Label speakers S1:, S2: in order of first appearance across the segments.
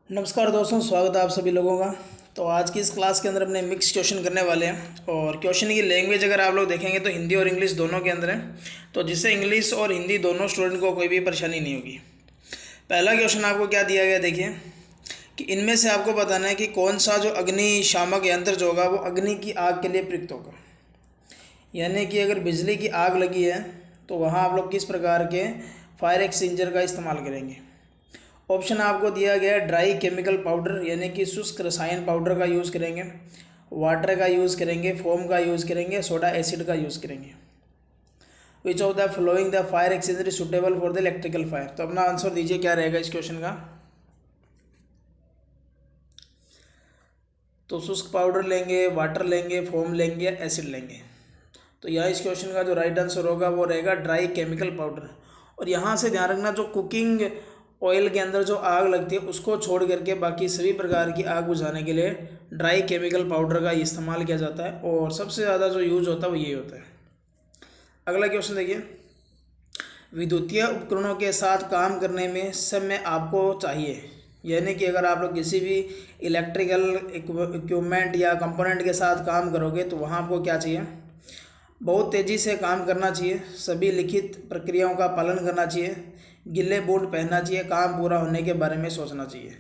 S1: नमस्कार दोस्तों, स्वागत है आप सभी लोगों का। तो आज की इस क्लास के अंदर अपने मिक्स क्वेश्चन करने वाले हैं और क्वेश्चन की लैंग्वेज अगर आप लोग देखेंगे तो हिंदी और इंग्लिश दोनों के अंदर है, तो जिससे इंग्लिश और हिंदी दोनों स्टूडेंट को कोई भी परेशानी नहीं होगी। पहला क्वेश्चन आपको क्या दिया गया, देखिए कि इनमें से आपको बताना है कि कौन सा जो अग्निशामक यंत्र जो होगा वो अग्नि की आग के लिए प्रयुक्त होगा। यानी कि अगर बिजली की आग लगी है तो वहाँ आप लोग किस प्रकार के फायर एक्सटिंग्विशर का इस्तेमाल करेंगे। ऑप्शन आपको दिया गया है ड्राई केमिकल पाउडर यानी कि शुष्क रसायन पाउडर का यूज़ करेंगे, वाटर का यूज़ करेंगे, फोम का यूज़ करेंगे, सोडा एसिड का यूज़ करेंगे। विच of the flowing the fire extinguisher is suitable for the electrical fire. तो अपना आंसर दीजिए क्या रहेगा इस क्वेश्चन का। तो शुष्क पाउडर लेंगे, वाटर लेंगे, फोम लेंगे, एसिड लेंगे। तो यहाँ इस क्वेश्चन का जो राइट आंसर होगा वो रहेगा ड्राई केमिकल पाउडर। और यहाँ से ध्यान रखना, जो कुकिंग ऑयल के अंदर जो आग लगती है उसको छोड़ करके बाकी सभी प्रकार की आग बुझाने के लिए ड्राई केमिकल पाउडर का इस्तेमाल किया जाता है और सबसे ज़्यादा जो यूज होता है वो यही होता है। अगला क्वेश्चन देखिए, विद्युतीय उपकरणों के साथ काम करने में समय आपको चाहिए। यानी कि अगर आप लोग किसी भी इलेक्ट्रिकल इक्विपमेंट या कंपोनेंट के साथ काम करोगे तो वहाँ आपको क्या चाहिए, बहुत तेज़ी से काम करना चाहिए, सभी लिखित प्रक्रियाओं का पालन करना चाहिए, गिले बूट पहनना चाहिए, काम पूरा होने के बारे में सोचना चाहिए।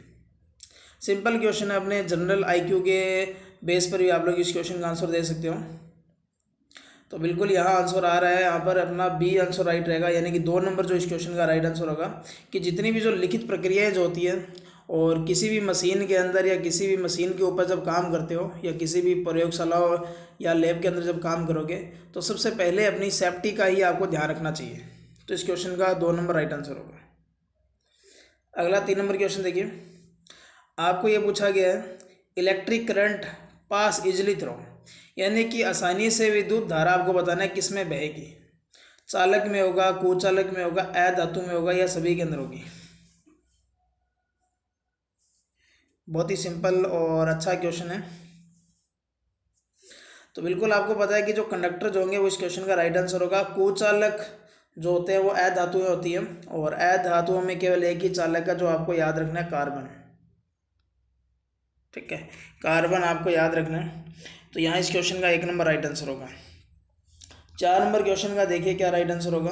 S1: सिंपल क्वेश्चन है, अपने जनरल आईक्यू के बेस पर भी आप लोग इस क्वेश्चन का आंसर दे सकते हो। तो बिल्कुल यहाँ आंसर आ रहा है, यहाँ पर अपना बी आंसर राइट रहेगा। यानी कि 2 नंबर जो इस क्वेश्चन का राइट आंसर होगा कि जितनी भी जो लिखित प्रक्रियाएँ जो होती है और किसी भी मशीन के अंदर या किसी भी मशीन के ऊपर जब काम करते हो या किसी भी प्रयोगशाला या लैब के अंदर जब काम करोगे तो सबसे पहले अपनी सेफ्टी का ही आपको ध्यान रखना चाहिए। तो इस क्वेश्चन का 2 नंबर राइट आंसर होगा। अगला 3 नंबर क्वेश्चन देखिए, आपको ये पूछा गया है electric current pass easily through. यानी कि आसानी से विद्युत धारा आपको बताना है किस में बहेगी, चालक में होगा, कुचालक में होगा, अधातु में होगा या सभी के अंदर होगी। बहुत ही सिंपल और अच्छा क्वेश्चन है। तो बिल्कुल आपको पता है कि जो कंडक्टर जो होंगे वो इस क्वेश्चन का राइट आंसर होगा। कुचालक जो होते हैं वो अधातुएं होती हैं और अधातुओं में केवल एक ही चालक है जो आपको याद रखना है, कार्बन। ठीक है, कार्बन आपको याद रखना है। तो यहाँ इस क्वेश्चन का 1 नंबर राइट आंसर होगा। 4 नंबर क्वेश्चन का देखिए क्या राइट आंसर होगा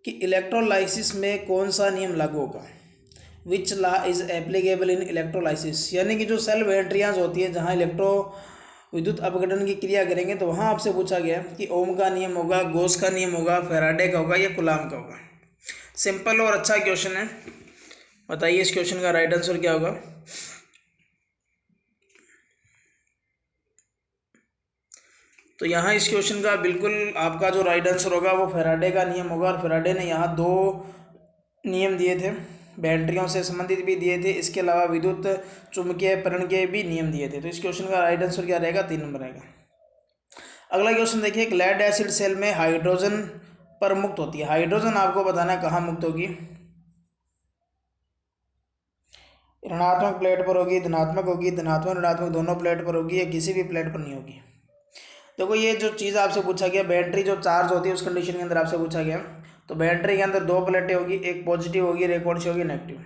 S1: कि इलेक्ट्रोलाइसिस में कौन सा नियम लागू होगा। Which law is applicable in electrolysis. यानी कि जो सेल बैटरियाँ होती है जहाँ इलेक्ट्रो विद्युत अपघटन की क्रिया करेंगे तो वहाँ आपसे पूछा गया कि ओम का नियम होगा, गॉस का नियम होगा, फैराडे का होगा या कूलाम का होगा। सिंपल और अच्छा क्वेश्चन है। बताइए इस क्वेश्चन का राइट आंसर क्या होगा। तो यहाँ इस क्वेश्चन का बिल्कुल आपका जो राइट आंसर होगा वो फैराडे का नियम होगा। और फैराडे ने यहाँ 2 नियम दिए थे, बैटरियों से संबंधित भी दिए थे, इसके अलावा विद्युत चुंबकीय प्रेरण के भी नियम दिए थे। तो इस क्वेश्चन का राइट आंसर क्या रहेगा, 3 नंबर रहेगा। अगला क्वेश्चन देखिए, एक लेड एसिड सेल में हाइड्रोजन पर मुक्त होती है। हाइड्रोजन आपको बताना है कहाँ मुक्त होगी, ऋणात्मक प्लेट पर होगी, धनात्मक होगी, धनात्मक ऋणात्मक दोनों प्लेट पर होगी या किसी भी प्लेट पर नहीं होगी। देखो ये जो चीज़ आपसे पूछा गया, बैटरी जो चार्ज होती है उस कंडीशन के अंदर आपसे पूछा गया, तो बैटरी के अंदर 2 प्लेटें होगी, एक पॉजिटिव होगी और एक कौन सी होगी, नेगेटिव।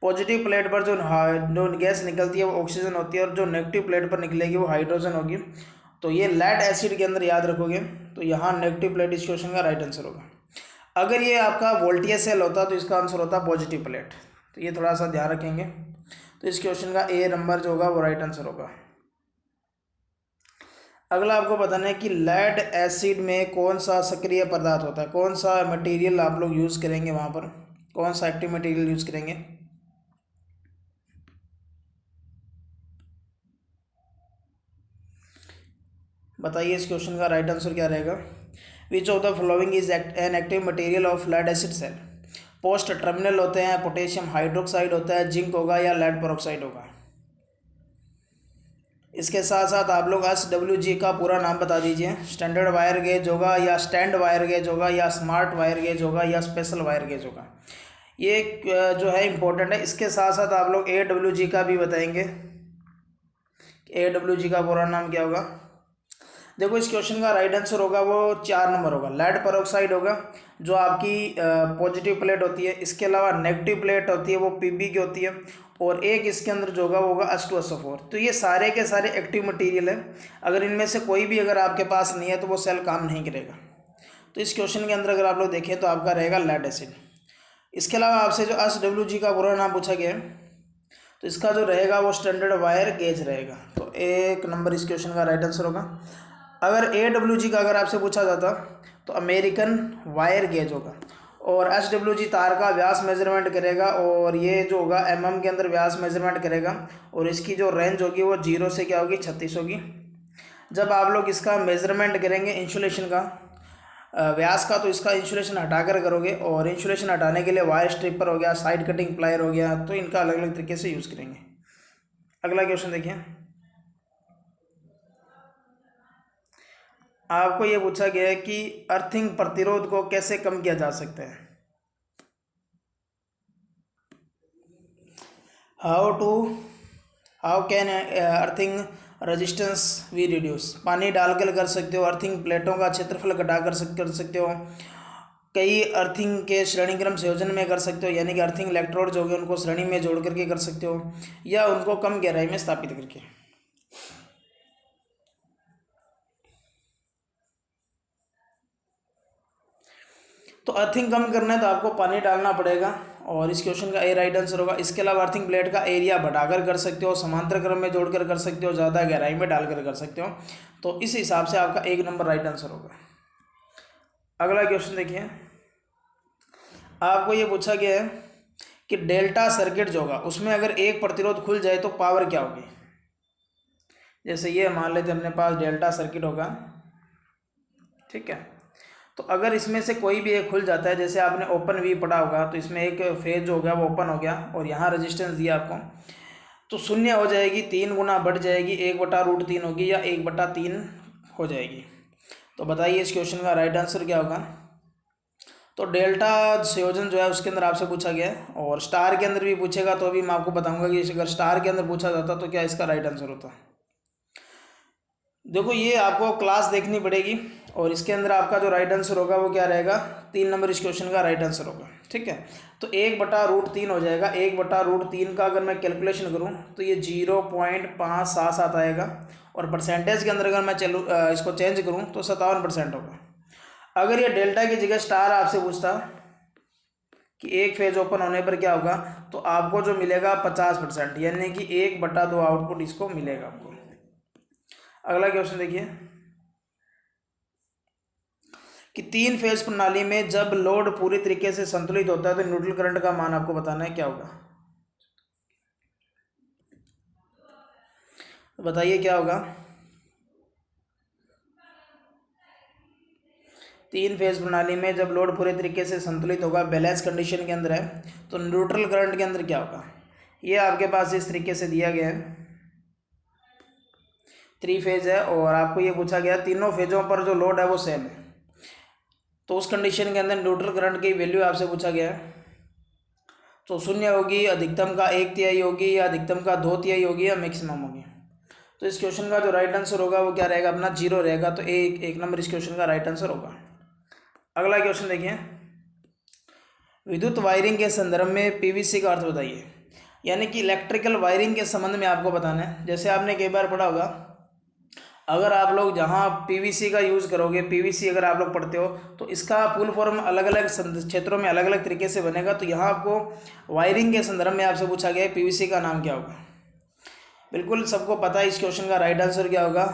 S1: पॉजिटिव प्लेट पर जो गैस निकलती है वो ऑक्सीजन होती है और जो नेगेटिव प्लेट पर निकलेगी वो हाइड्रोजन होगी। तो ये लेड एसिड के अंदर याद रखोगे तो यहाँ नेगेटिव प्लेट इस क्वेश्चन का राइट आंसर होगा। अगर ये आपका वोल्टेज सेल होता तो इसका आंसर होता पॉजिटिव प्लेट। तो ये थोड़ा सा ध्यान रखेंगे। तो इस क्वेश्चन का A नंबर जो होगा वो राइट आंसर होगा। अगला आपको बताना है कि लेड एसिड में कौन सा सक्रिय पदार्थ होता है, कौन सा मटेरियल आप लोग यूज़ करेंगे, वहाँ पर कौन सा एक्टिव मटेरियल यूज़ करेंगे। बताइए इस क्वेश्चन का राइट आंसर क्या रहेगा। Which of the following is an active material of lead acid cell. Post terminal होते हैं, पोटेशियम हाइड्रोक्साइड होता है, जिंक होगा या लेड पेरोक्साइड होगा। इसके साथ साथ आप लोग SWG का पूरा नाम बता दीजिए। स्टैंडर्ड वायर गेज होगा या स्टैंड वायर गेज होगा या स्मार्ट वायर गेज होगा या स्पेशल वायर गेज होगा। ये जो है इम्पोर्टेंट है। इसके साथ साथ आप लोग AWG का भी बताएंगे। AWG का पूरा नाम क्या होगा। देखो इस क्वेश्चन का राइट आंसर होगा वो 4 नंबर होगा, लेड पेरोक्साइड होगा। जो आपकी पॉजिटिव प्लेट होती है, इसके अलावा नेगेटिव प्लेट होती है वो Pb की होती है, और एक इसके अंदर जो होगा वो होगा H2SO4। तो ये सारे के सारे एक्टिव मटेरियल है। अगर इनमें से कोई भी अगर आपके पास नहीं है तो वो सेल काम नहीं करेगा। तो इस क्वेश्चन के अंदर अगर आप लोग देखें तो आपका रहेगा लेड एसिड। इसके अलावा आपसे जो SWG का पूरा नाम पूछा गया है, तो इसका जो रहेगा वो स्टैंडर्ड वायर गेज रहेगा। तो 1 नंबर इस क्वेश्चन का राइट आंसर होगा। अगर AWG का अगर आपसे पूछा जाता तो अमेरिकन वायर गेज होगा, और SWG तार का व्यास मेजरमेंट करेगा, और ये जो होगा mm के अंदर व्यास मेजरमेंट करेगा, और इसकी जो रेंज होगी वो 0 से क्या होगी 36 होगी। जब आप लोग इसका मेजरमेंट करेंगे इंसुलेशन का व्यास का, तो इसका इंसुलेशन हटाकर करोगे, और इंसुलेशन हटाने के लिए वायर स्ट्रिपर हो गया, साइड कटिंग प्लायर हो गया, तो इनका अलग अलग तरीके से यूज़ करेंगे। अगला क्वेश्चन देखिए, आपको ये पूछा गया है कि अर्थिंग प्रतिरोध को कैसे कम किया जा सकता है। How can earthing resistance we reduce. पानी डालकर कर सकते हो, अर्थिंग प्लेटों का क्षेत्रफल घटा कर सकते हो, कई अर्थिंग के श्रेणीक्रम संयोजन में कर सकते हो, यानी कि अर्थिंग इलेक्ट्रोड जो होंगे उनको श्रेणी में जोड़ करके कर सकते हो, या उनको कम गहराई में स्थापित करके। तो अर्थिंग कम करना है तो आपको पानी डालना पड़ेगा, और इस क्वेश्चन का ए राइट आंसर होगा। इसके अलावा अर्थिंग प्लेट का एरिया बढ़ाकर कर सकते हो, समांतर क्रम में जोड़कर कर सकते हो, ज़्यादा गहराई में डालकर कर सकते हो। तो इस हिसाब से आपका 1 नंबर राइट आंसर होगा। अगला क्वेश्चन देखिए, आपको ये पूछा गया है कि डेल्टा सर्किट जो होगा उसमें अगर एक प्रतिरोध खुल जाए तो पावर क्या होगी। जैसे ये मान लेते अपने पास डेल्टा सर्किट होगा, ठीक है। तो अगर इसमें से कोई भी एक खुल जाता है, जैसे आपने ओपन वी पढ़ा होगा, तो इसमें एक फेज जो हो गया वो ओपन हो गया, और यहाँ रेजिस्टेंस दिया आपको, तो शून्य हो जाएगी, 3 गुना बढ़ जाएगी, 1/√3 होगी, या 1/3 हो जाएगी। तो बताइए इस क्वेश्चन का राइट आंसर क्या होगा। तो डेल्टा संयोजन जो है उसके अंदर आपसे पूछा गया है, और स्टार के अंदर भी पूछेगा तो भी मैं आपको बताऊंगा कि अगर स्टार के अंदर पूछा जाता तो क्या इसका राइट आंसर होता। देखो ये आपको क्लास देखनी पड़ेगी, और इसके अंदर आपका जो राइट आंसर होगा वो क्या रहेगा, 3 नंबर इस क्वेश्चन का राइट आंसर होगा, ठीक है। तो 1/√3 हो जाएगा। 1/√3 का अगर मैं कैलकुलेशन करूँ तो ये 0.577 आएगा, और परसेंटेज के अंदर अगर मैं चलूँ इसको चेंज करूँ तो 57% होगा। अगर ये डेल्टा की जगह स्टार आपसे पूछता कि एक फेज ओपन होने पर क्या होगा, तो आपको जो मिलेगा 50%, यानी कि 1/2 आउटपुट इसको मिलेगा आपको। अगला क्वेश्चन देखिए कि 3 फेज प्रणाली में जब लोड पूरी तरीके से संतुलित होता है तो न्यूट्रल करंट का मान आपको बताना है, क्या होगा। बताइए क्या होगा। 3 फेज प्रणाली में जब लोड पूरे तरीके से संतुलित होगा, बैलेंस कंडीशन के अंदर है, तो न्यूट्रल करंट के अंदर क्या होगा। ये आपके पास इस तरीके से दिया गया है, 3 फेज है, और आपको ये पूछा गया तीनों फेजों पर जो लोड है वो सेम है, तो उस कंडीशन के अंदर न्यूट्रल करंट की वैल्यू आपसे पूछा गया है। तो शून्य होगी, अधिकतम का 1/3 होगी, या अधिकतम का 2/3 होगी, या मैक्सिमम होगी। तो इस क्वेश्चन का जो राइट आंसर होगा वो क्या रहेगा अपना, 0 रहेगा। तो एक नंबर इस क्वेश्चन का राइट आंसर होगा। अगला क्वेश्चन देखिए, विद्युत वायरिंग के संदर्भ में पीवीसी का अर्थ बताइए। यानी कि इलेक्ट्रिकल वायरिंग के संबंध में आपको बताना है। जैसे आपने कई बार पढ़ा होगा, अगर आप लोग जहाँ पीवीसी का यूज़ करोगे, पीवीसी अगर आप लोग पढ़ते हो तो इसका फुल फॉर्म अलग अलग क्षेत्रों में अलग अलग तरीके से बनेगा। तो यहाँ आपको वायरिंग के संदर्भ में आपसे पूछा गया है पीवीसी का नाम क्या होगा। बिल्कुल सबको पता है इस क्वेश्चन का राइट आंसर क्या होगा।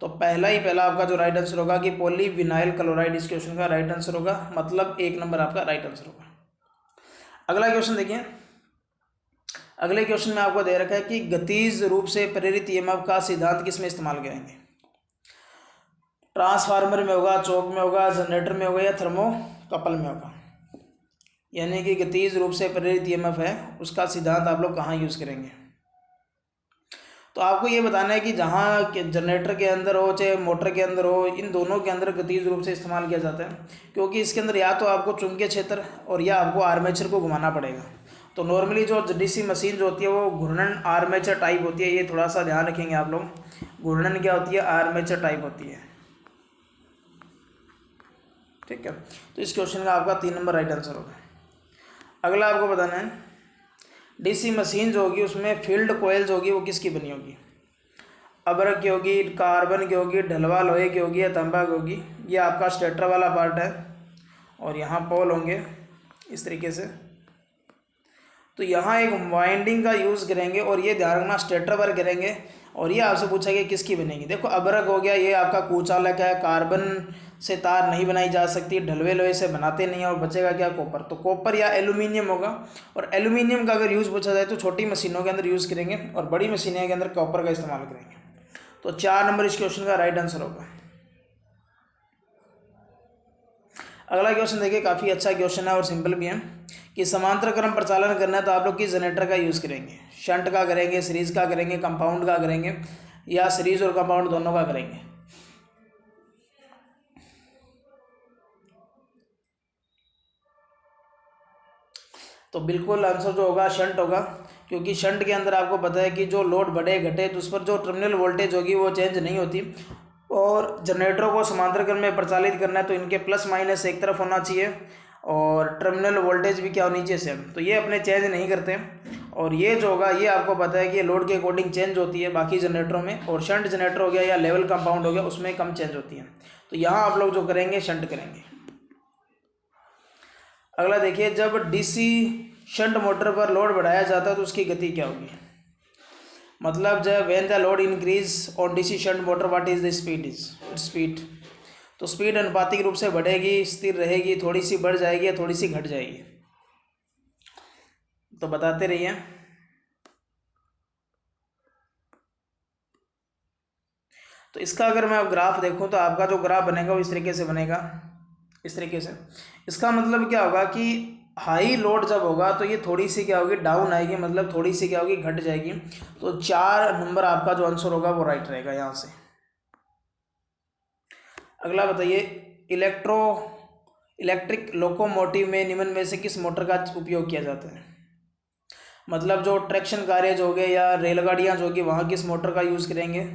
S1: तो पहला आपका जो राइट आंसर होगा कि पॉलीविनाइल क्लोराइड इस क्वेश्चन का राइट आंसर होगा, मतलब 1 नंबर आपका राइट आंसर होगा। अगला क्वेश्चन देखिए, अगले क्वेश्चन में आपको दे रखा है कि गतिज रूप से प्रेरित ईएमएफ का सिद्धांत किस में इस्तेमाल करेंगे। ट्रांसफार्मर में होगा, चौक में होगा, जनरेटर में होगा, या थर्मोकपल में होगा। यानी कि गतिज रूप से प्रेरित ईएमएफ है उसका सिद्धांत आप लोग कहाँ यूज़ करेंगे। तो आपको ये बताना है कि जहाँ जनरेटर के अंदर हो चाहे मोटर के अंदर हो, इन दोनों के अंदर गतिज रूप से इस्तेमाल किया जाता है, क्योंकि इसके अंदर या तो आपको चुंबकीय क्षेत्र और या आपको आर्मेचर को घुमाना पड़ेगा। तो नॉर्मली जो डीसी मशीन जो होती है वो घूर्णन आर्मेचर टाइप होती है, ये थोड़ा सा ध्यान रखेंगे आप लोग। घूर्णन क्या होती है, आर्मेचर टाइप होती है, ठीक है, तो इस क्वेश्चन का आपका 3 नंबर राइट आंसर होगा। अगला आपको बताना है डीसी मशीन जो होगी उसमें फील्ड कोयल्स होगी वो किसकी बनी होगी? अब्रक की होगी, कार्बन की होगी, ढलवा लोहे की होगी या तांबा की होगी। ये आपका स्टेटर वाला पार्ट है और यहाँ पोल होंगे इस तरीके से। तो यहाँ एक वाइंडिंग का यूज़ करेंगे और ये ध्यान रखना स्टेटर पर करेंगे और ये आपसे पूछा गया किसकी बनेगी। देखो अब्रक हो गया, ये आपका कुचालक है, कार्बन से तार नहीं बनाई जा सकती, ढलवे लोहे से बनाते नहीं है, और बचेगा क्या? कॉपर। तो कॉपर या एल्यूमिनियम होगा, और एल्यूमिनियम का अगर यूज़ पूछा जाए तो छोटी मशीनों के अंदर यूज़ करेंगे और बड़ी मशीनों के अंदर कॉपर का इस्तेमाल करेंगे। तो 4 नंबर इस क्वेश्चन का राइट आंसर होगा। अगला क्वेश्चन देखिए, काफ़ी अच्छा क्वेश्चन है और सिंपल भी है कि समांतर क्रम प्रचालन करना है तो आप लोग किस जनरेटर का यूज़ करेंगे? शंट का करेंगे, सीरीज का करेंगे, कंपाउंड का करेंगे, या सीरीज और कंपाउंड दोनों का करेंगे? तो बिल्कुल आंसर जो होगा शंट होगा, क्योंकि शंट के अंदर आपको पता है कि जो लोड बढ़े घटे तो उस पर जो टर्मिनल वोल्टेज होगी वो चेंज नहीं होती, और जनरेटरों को समांतर क्रम में प्रचालित करना है तो इनके प्लस माइनस एक तरफ होना चाहिए और टर्मिनल वोल्टेज भी क्या होनी चाहिए? सेम। तो ये अपने चेंज नहीं करते, और ये जो होगा ये आपको पता है कि ये लोड के अकॉर्डिंग चेंज होती है बाकी जनरेटरों में, और शंट जनरेटर हो गया या लेवल कंपाउंड हो गया उसमें कम चेंज होती है। तो यहाँ आप लोग जो करेंगे शंट करेंगे। अगला देखिए, जब डीसी शंट मोटर पर लोड बढ़ाया जाता है तो उसकी गति क्या होगी? मतलब जब when the load increase on DC shunt motor what is the speed. तो स्पीड अनुपातिक रूप से बढ़ेगी, स्थिर रहेगी, थोड़ी सी बढ़ जाएगी या थोड़ी सी घट जाएगी? तो बताते रहिए। तो इसका अगर मैं अब ग्राफ देखूं तो आपका जो ग्राफ बनेगा वो इस तरीके से बनेगा, इस तरीके से। इसका मतलब क्या होगा कि हाई लोड जब होगा तो ये थोड़ी सी क्या होगी? डाउन आएगी, मतलब थोड़ी सी क्या होगी? घट जाएगी। तो 4 नंबर आपका जो आंसर होगा वो राइट रहेगा यहाँ से। अगला बताइए, इलेक्ट्रिक लोकोमोटिव में निम्न में से किस मोटर का उपयोग किया जाता है? मतलब जो ट्रैक्शन कारेज हो गए या रेलगाड़ियाँ जो होगी वहाँ किस मोटर का यूज़ करेंगे?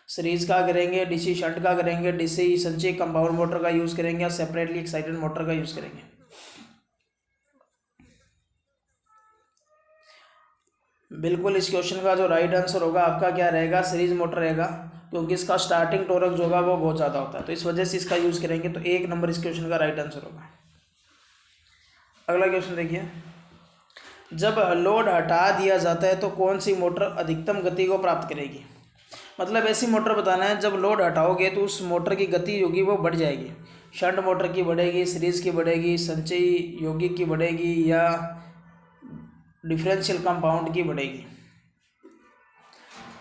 S1: सीरीज का करेंगे, डीसी शंट का करेंगे, डीसी संचयी कंपाउंड मोटर का यूज़ करेंगे, या सेपरेटली एक्साइटेड मोटर का यूज़ करेंगे? बिल्कुल इस क्वेश्चन का जो राइट आंसर होगा आपका क्या रहेगा? सीरीज मोटर रहेगा, क्योंकि इसका स्टार्टिंग टॉर्क जो होगा वो बहुत ज़्यादा होता है, तो इस वजह से इसका यूज़ करेंगे। तो 1 नंबर इस क्वेश्चन का राइट आंसर होगा। अगला क्वेश्चन देखिए, जब लोड हटा दिया जाता है तो कौन सी मोटर अधिकतम गति को प्राप्त करेगी? मतलब ऐसी मोटर बताना है जब लोड हटाओगे तो उस मोटर की गति होगी वो बढ़ जाएगी। शंट मोटर की बढ़ेगी, सीरीज की बढ़ेगी, संचयी यौगिक की बढ़ेगी, या डिफरेंशियल कंपाउंड की बढ़ेगी?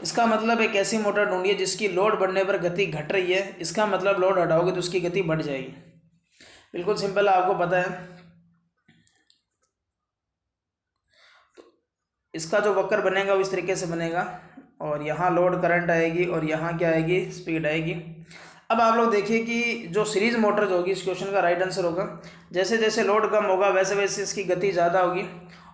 S1: इसका मतलब एक ऐसी मोटर ढूंढिए जिसकी लोड बढ़ने पर गति घट रही है, इसका मतलब लोड हटाओगे तो उसकी गति बढ़ जाएगी। बिल्कुल सिंपल है, आपको पता है। इसका जो वक्र बनेगा वो इस तरीके से बनेगा, और यहाँ लोड करंट आएगी और यहाँ क्या आएगी? स्पीड आएगी। अब आप लोग देखिए कि जो सीरीज मोटर जो होगी इस क्वेश्चन का राइट आंसर होगा, जैसे जैसे लोड कम होगा वैसे वैसे इसकी गति ज़्यादा होगी,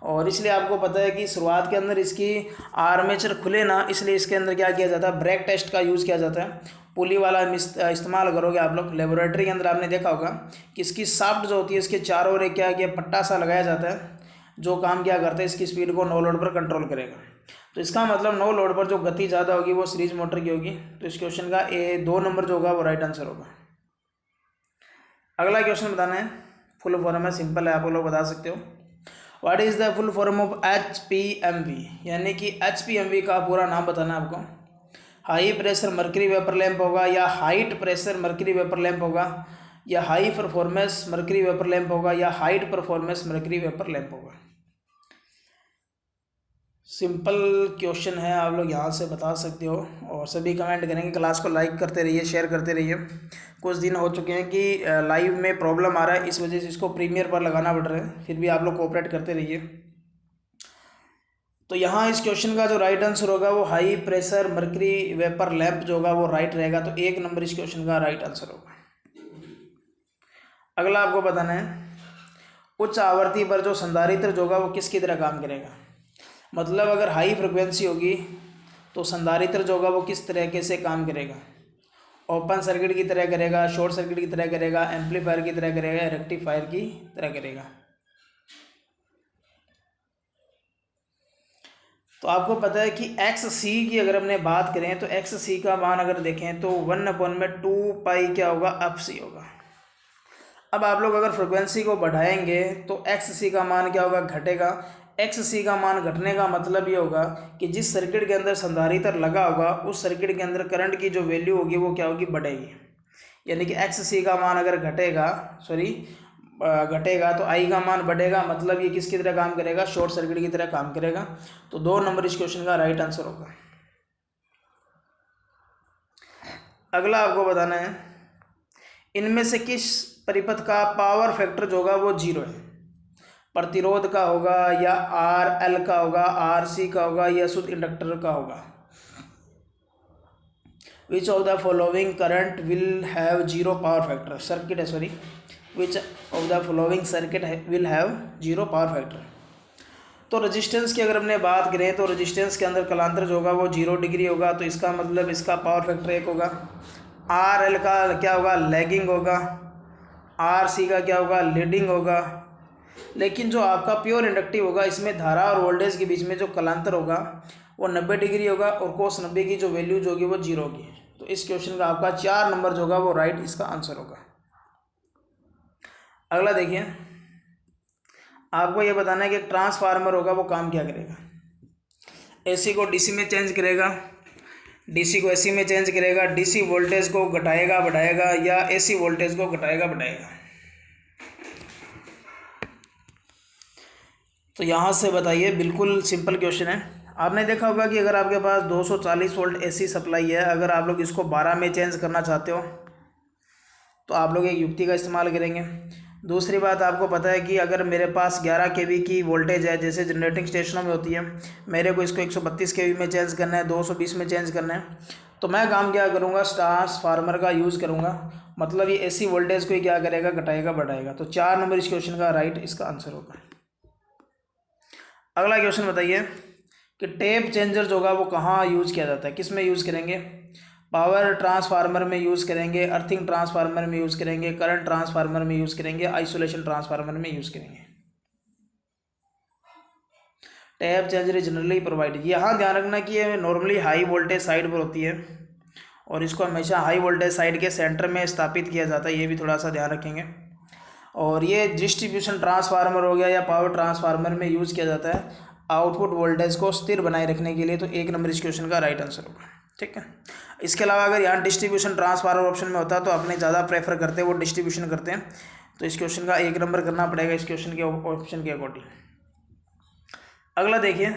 S1: और इसलिए आपको पता है कि शुरुआत के अंदर इसकी आर्मेचर खुले ना, इसलिए इसके अंदर क्या किया जाता है? ब्रेक टेस्ट का यूज़ किया जाता है। पुली वाला इस्तेमाल करोगे आप लोग, लेबोरेटरी के अंदर आपने देखा होगा कि इसकी शाफ्ट जो होती है इसके चारों ओर क्या किया पट्टा सा लगाया जाता है, जो काम क्या करता है? इसकी स्पीड को नो लोड पर कंट्रोल करेगा। तो इसका मतलब नो लोड पर जो गति ज़्यादा होगी वो सीरीज मोटर की होगी। तो इस क्वेश्चन का 2 नंबर जो होगा वो राइट आंसर होगा। अगला क्वेश्चन बताना है, फुल फॉर्म है, सिंपल है, आप लोग बता सकते हो। What is the full form of HPMV? यानी कि HPMV का पूरा नाम बताना है आपको। High pressure mercury vapour lamp होगा, या height pressure mercury vapour lamp होगा, या high performance mercury vapour lamp होगा, या height performance mercury vapour lamp होगा? सिंपल क्वेश्चन है, आप लोग यहाँ से बता सकते हो, और सभी कमेंट करेंगे। क्लास को लाइक करते रहिए, शेयर करते रहिए। कुछ दिन हो चुके हैं कि लाइव में प्रॉब्लम आ रहा है, इस वजह से इसको प्रीमियर पर लगाना पड़ रहा है, फिर भी आप लोग कोऑपरेट करते रहिए। तो यहाँ इस क्वेश्चन का जो राइट आंसर होगा वो high pressure mercury vapour lamp जो होगा वो राइट रहेगा। तो 1 नंबर इस क्वेश्चन का राइट आंसर होगा। अगला आपको बताना है, उच्च आवृत्ति पर जो संधारित्र जो होगा वो किसकी तरह काम करेगा? मतलब अगर हाई फ्रिक्वेंसी होगी तो संधारित्र जो होगा वो किस तरीके से काम करेगा? ओपन सर्किट की तरह करेगा, शॉर्ट सर्किट की तरह करेगा, एम्पलीफायर की तरह करेगा, रेक्टिफायर की तरह करेगा। तो आपको पता है कि एक्स सी की अगर हमने बात करें तो एक्स सी का मान अगर देखें तो 1/2 क्या होगा, एफ सी होगा। अब आप लोग अगर फ्रिक्वेंसी को बढ़ाएंगे तो एक्स सी का मान क्या होगा, घटेगा। एक्स सी का मान घटने का मतलब ये होगा कि जिस सर्किट के अंदर संधारित्र लगा होगा उस सर्किट के अंदर करंट की जो वैल्यू होगी वो क्या होगी, बढ़ेगी। यानी कि एक्स सी का मान अगर घटेगा तो आई का मान बढ़ेगा, मतलब ये किसकी तरह काम करेगा, शॉर्ट सर्किट की तरह काम करेगा। तो 2 नंबर इस क्वेश्चन का राइट आंसर होगा। अगला आपको बताना है इनमें से किस परिपथ का पावर फैक्टर जो होगा वो 0 है। प्रतिरोध का होगा या आर एल का होगा, आर सी का होगा या शुद्ध इंडक्टर का होगा। Which of the following current will have 0 power factor, circuit है sorry, which of the following circuit will have 0 power factor. तो रेजिस्टेंस की अगर हमने बात करें तो रेजिस्टेंस के अंदर कलांतर जो होगा वो 0 डिग्री होगा, तो इसका मतलब इसका पावर फैक्टर 1 होगा। आर एल का क्या होगा, लैगिंग होगा। आर सी का क्या होगा, लीडिंग होगा। लेकिन जो आपका प्योर इंडक्टिव होगा इसमें धारा और वोल्टेज के बीच में जो कलांतर होगा वो 90 डिग्री होगा और कोस 90 की जो वैल्यू जो होगी वो 0 होगी। तो इस क्वेश्चन का आपका 4 नंबर जो होगा वो राइट इसका आंसर होगा। अगला देखिए, आपको ये बताना है कि एक ट्रांसफार्मर होगा वो काम क्या करेगा। एसी को डीसी में चेंज करेगा, डीसी को एसी में चेंज करेगा, डीसी वोल्टेज को घटाएगा बढ़ाएगा या एसी वोल्टेज को घटाएगा बढ़ाएगा। तो यहाँ से बताइए, बिल्कुल सिंपल क्वेश्चन है। आपने देखा होगा कि अगर आपके पास 240 वोल्ट एसी सप्लाई है, अगर आप लोग इसको 12 में चेंज करना चाहते हो तो आप लोग एक युक्ति का इस्तेमाल करेंगे। दूसरी बात, आपको पता है कि अगर मेरे पास 11 kV की वोल्टेज है जैसे जनरेटिंग स्टेशनों में होती है, मेरे को इसको 132 kV में चेंज करना है, 220 में चेंज करना है, तो मैं काम क्या करूँगा, ट्रांसफार्मर का यूज़ करूँगा। मतलब ये एसी वोल्टेज को ही क्या करेगा, घटाएगा बढ़ाएगा। तो 4 नंबर इस क्वेश्चन का राइट इसका आंसर होगा। अगला क्वेश्चन बताइए कि टेप चेंजर जो होगा वो कहाँ यूज़ किया जाता है, किस में यूज़ करेंगे। पावर ट्रांसफार्मर में यूज़ करेंगे, अर्थिंग ट्रांसफार्मर में यूज़ करेंगे, करंट ट्रांसफार्मर में यूज़ करेंगे, आइसोलेशन ट्रांसफार्मर में यूज़ करेंगे। टैप चेंजर जनरली प्रोवाइडेड, यहाँ ध्यान रखना कि ये नॉर्मली हाई वोल्टेज साइड पर होती है और इसको हमेशा हाई वोल्टेज साइड के सेंटर में स्थापित किया जाता है, ये भी थोड़ा सा ध्यान रखेंगे। और ये डिस्ट्रीब्यूशन ट्रांसफार्मर हो गया या पावर ट्रांसफार्मर में यूज़ किया जाता है आउटपुट वोल्टेज को स्थिर बनाए रखने के लिए। तो 1 नंबर इस क्वेश्चन का राइट आंसर होगा। ठीक है, इसके अलावा अगर यहाँ डिस्ट्रीब्यूशन ट्रांसफार्मर ऑप्शन में होता तो अपने ज़्यादा प्रेफर करते हैं वो डिस्ट्रीब्यूशन करते हैं, तो इस क्वेश्चन का 1 नंबर करना पड़ेगा इस क्वेश्चन के ऑप्शन के अकॉर्डिंग। अगला देखिए,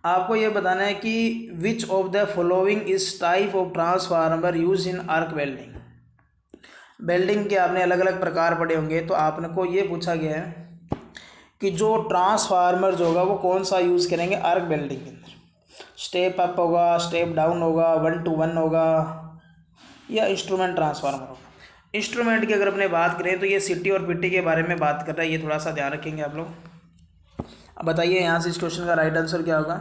S1: आपको ये बताना है कि विच of the following is type of transformer use in arc welding. Welding के आपने अलग अलग प्रकार पढ़े होंगे, तो आपने को ये पूछा गया है कि जो ट्रांसफार्मर जो होगा वो कौन सा यूज़ करेंगे आर्क वेल्डिंग के अंदर। स्टेप अप होगा, स्टेप डाउन होगा, 1 to 1 होगा या इंस्ट्रूमेंट ट्रांसफार्मर होगा। इंस्ट्रूमेंट की अगर अपने बात करें तो ये सिटी और पिटी के बारे में बात कर रहा है, ये थोड़ा सा ध्यान रखेंगे आप लोग। अब बताइए यहाँ से इस क्वेश्चन का राइट आंसर क्या होगा।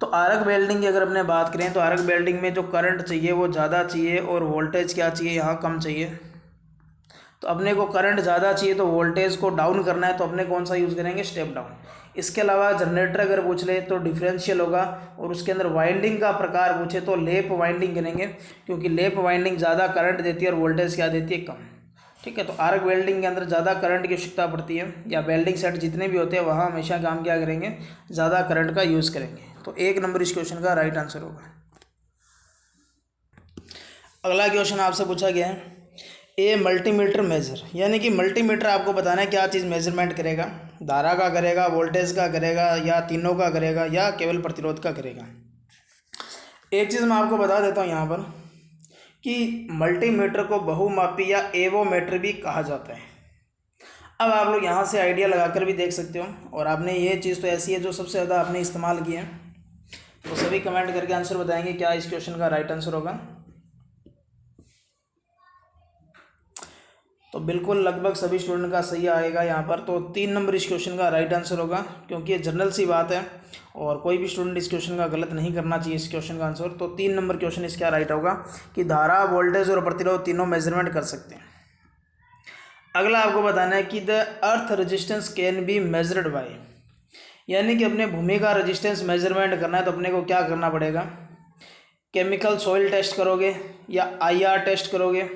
S1: तो आर्क वेल्डिंग की अगर अपने बात करें तो आर्क वेल्डिंग में जो करंट चाहिए वो ज़्यादा चाहिए और वोल्टेज क्या चाहिए, यहाँ कम चाहिए। तो अपने को करंट ज़्यादा चाहिए तो वोल्टेज को डाउन करना है, तो अपने कौन सा यूज़ करेंगे, स्टेप डाउन। इसके अलावा जनरेटर अगर पूछ ले तो डिफरेंशियल होगा और उसके अंदर वाइंडिंग का प्रकार पूछे तो लेप वाइंडिंग करेंगे, क्योंकि लेप वाइंडिंग ज़्यादा करंट देती है और वोल्टेज क्या देती है, कम। ठीक है, तो आर्क वेल्डिंग के अंदर ज़्यादा करंट की आवश्यकता पड़ती है, या वेल्डिंग सेट जितने भी होते हैं वहाँ हमेशा काम क्या करेंगे, ज़्यादा करंट का यूज़ करेंगे। तो 1 नंबर इस क्वेश्चन का राइट आंसर होगा। अगला क्वेश्चन आपसे पूछा गया है ए मल्टीमीटर मेजर, यानी कि मल्टीमीटर आपको बताना है क्या चीज़ मेजरमेंट करेगा, धारा का करेगा, वोल्टेज का करेगा या तीनों का करेगा या केवल प्रतिरोध का करेगा। एक चीज़ मैं आपको बता देता हूँ यहाँ पर कि मल्टीमीटर को बहुमापी या एवोमीटर भी कहा जाता है। अब आप लोग यहाँ से आइडिया लगाकर भी देख सकते हो, और आपने ये चीज़ तो ऐसी है जो सबसे ज़्यादा आपने इस्तेमाल की है, तो सभी कमेंट करके आंसर बताएंगे क्या इस क्वेश्चन का राइट आंसर होगा। तो बिल्कुल लगभग सभी स्टूडेंट का सही आएगा यहाँ पर। तो 3 नंबर इस क्वेश्चन का राइट आंसर होगा, क्योंकि ये जनरल सी बात है और कोई भी स्टूडेंट इस क्वेश्चन का गलत नहीं करना चाहिए इस क्वेश्चन का आंसर। तो 3 नंबर क्वेश्चन इसका राइट होगा कि धारा, वोल्टेज और प्रतिरोध तीनों मेजरमेंट कर सकते हैं। अगला आपको बताना है कि the earth resistance can be measured by, यानी कि अपने भूमि का रेजिस्टेंस मेजरमेंट करना है तो अपने को क्या करना पड़ेगा? केमिकल सॉइल टेस्ट करोगे या आईआर टेस्ट करोगे,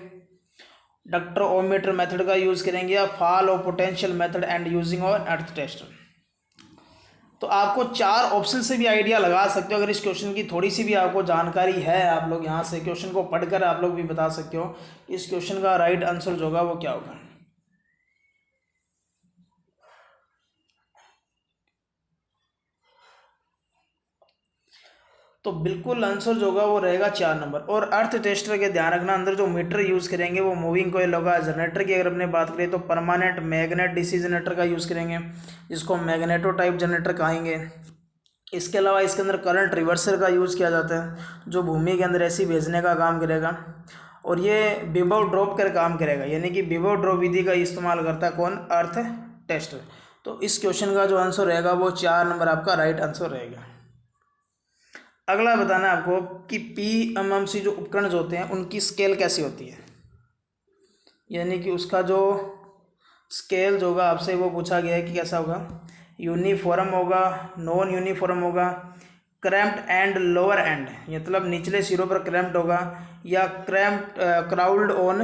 S1: डक्टरोमीटर मेथड का यूज़ करेंगे या fall of potential method and using और अर्थ टेस्ट। तो आपको 4 ऑप्शन से भी आइडिया लगा सकते हो। अगर इस क्वेश्चन की थोड़ी सी भी आपको जानकारी है, आप लोग यहाँ से क्वेश्चन को पढ़कर आप लोग भी बता सकते हो इस क्वेश्चन का राइट आंसर जो होगा वो क्या होगा। तो बिल्कुल आंसर जो होगा वो रहेगा 4 नंबर। और अर्थ टेस्टर के ध्यान रखना, अंदर जो मीटर यूज़ करेंगे वो मूविंग कोयल होगा। जनरेटर की अगर अपने बात करें तो परमानेंट मैग्नेट डीसी जनरेटर का यूज़ करेंगे, जिसको मैग्नेटो टाइप जनरेटर कहेंगे। इसके अलावा इसके अंदर करंट रिवर्सर का यूज़ किया जाता है, जो भूमि के अंदर ऐसी भेजने का काम करेगा। और ये विभव ड्रॉप कर काम करेगा, यानी कि विभव ड्रॉप विधि का इस्तेमाल करता है कौन? अर्थ टेस्टर। तो इस क्वेश्चन का जो आंसर रहेगा वो 4 नंबर आपका राइट आंसर रहेगा। अगला बताना है आपको कि PMMC जो उपकरण जो होते हैं उनकी स्केल कैसी होती है, यानी कि उसका जो स्केल जो होगा आपसे वो पूछा गया है कि कैसा होगा। यूनिफॉर्म होगा, नॉन यूनिफॉर्म होगा, क्रैम्प्ड एंड लोअर एंड, मतलब निचले सिरों पर क्रैम्प्ड होगा, या क्रैम्प्ड क्राउड ऑन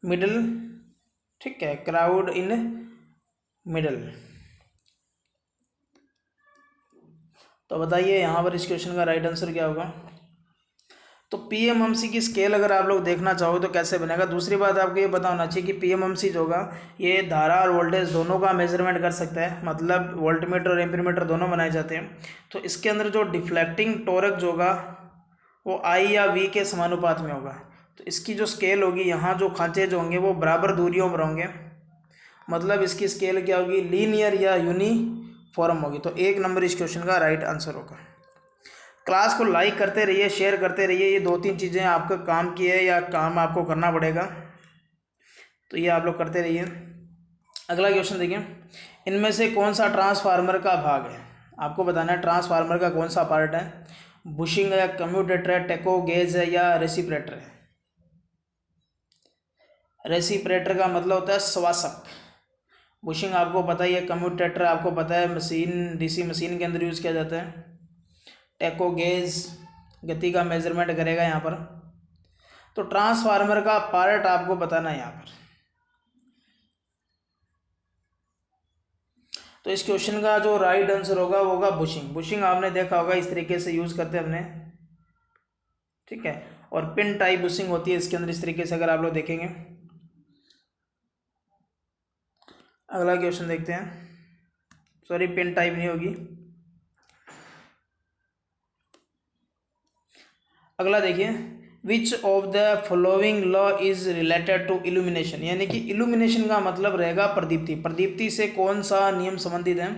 S1: मिडल, ठीक है, क्राउड इन मिडल। तो बताइए यहाँ पर इस क्वेश्चन का राइट आंसर क्या होगा। तो PMMC की स्केल अगर आप लोग देखना चाहो तो कैसे बनेगा। दूसरी बात आपको ये पता होना चाहिए कि PMMC जो होगा ये धारा और वोल्टेज दोनों का मेजरमेंट कर सकता है, मतलब वोल्टमीटर और एम्पीमीटर दोनों बनाए जाते हैं। तो इसके अंदर जो डिफ्लेक्टिंग टॉर्क जो होगा वो I या V के समानुपात में होगा। तो इसकी जो स्केल होगी, यहाँ जो खांचे जो होंगे वो बराबर दूरियों पर होंगे, मतलब इसकी स्केल क्या होगी? लीनियर या यूनिफॉर्म होगी। तो 1 नंबर इस क्वेश्चन का राइट आंसर होगा। क्लास को लाइक करते रहिए, शेयर करते रहिए, ये 2-3 चीज़ें आपका काम की है या काम आपको करना पड़ेगा, तो ये आप लोग करते रहिए। अगला क्वेश्चन देखिए, इनमें से कौन सा ट्रांसफार्मर का भाग है? आपको बताना है ट्रांसफार्मर का कौन सा पार्ट है। बुशिंग है, कम्यूटेटर है, टेको गेज है या रेसिप्रेटर है। रेसिप्रेटर का मतलब होता है स्वाशक। बुशिंग आपको पता ही है, कम्यूटेटर आपको पता है मशीन, डीसी मशीन के अंदर यूज़ किया जाता है। टेको गेज गति का मेजरमेंट करेगा यहाँ पर। तो ट्रांसफार्मर का पार्ट आपको बताना है यहाँ पर। तो इस क्वेश्चन का जो राइट आंसर होगा वो होगा बुशिंग। बुशिंग आपने देखा होगा इस तरीके से यूज़ करते हैं अपने, ठीक है। और पिन टाइप बुशिंग होती है इसके अंदर इस तरीके से, अगर आप लोग देखेंगे। अगला क्वेश्चन देखते हैं, सॉरी पिन टाइप नहीं होगी। अगला देखिए, which of the following law is related to illumination, यानी कि इल्यूमिनेशन का मतलब रहेगा प्रदीप्ति। प्रदीप्ति से कौन सा नियम संबंधित है?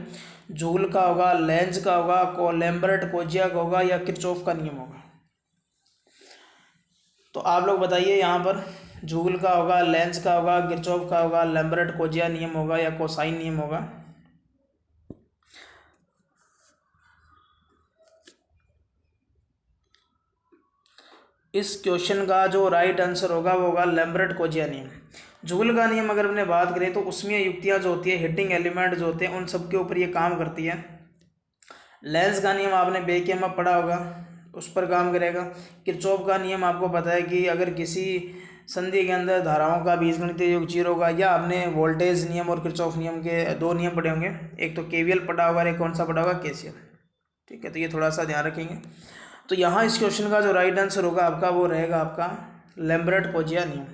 S1: जूल का होगा, लेंज का होगा, लैम्बर्ट कोजिया का होगा या किरचॉफ का नियम होगा। तो आप लोग बताइए यहाँ पर, जूल का होगा, लेंज का होगा, किरचॉफ का होगा, लैम्बर्ट कोजिया नियम होगा या कोसाइन नियम होगा। इस क्वेश्चन का जो राइट आंसर होगा वो होगा लैम्बर्ट कोजिया नियम। जूल का नियम अगर अपने बात करें तो उसमें युक्तियाँ जो होती है, हिटिंग एलिमेंट जो होते हैं उन सब के ऊपर ये काम करती है। लेंस का नियम आपने बेकेम में पढ़ा होगा, उस पर काम करेगा। किरचॉफ का नियम आपको पता है कि अगर किसी संधि के अंदर धाराओं का बीजगणितीय योग 0 होगा, या आपने वोल्टेज नियम और किरचॉफ नियम के 2 नियम पढ़े होंगे, एक तो केवीएल पढ़ा होगा और एक कौन सा पढ़ा होगा? केसीएल, ठीक है। तो ये थोड़ा सा ध्यान रखेंगे। तो यहाँ इस क्वेश्चन का जो राइट आंसर होगा आपका वो रहेगा आपका लैम्बर्ट कोजिया नियम।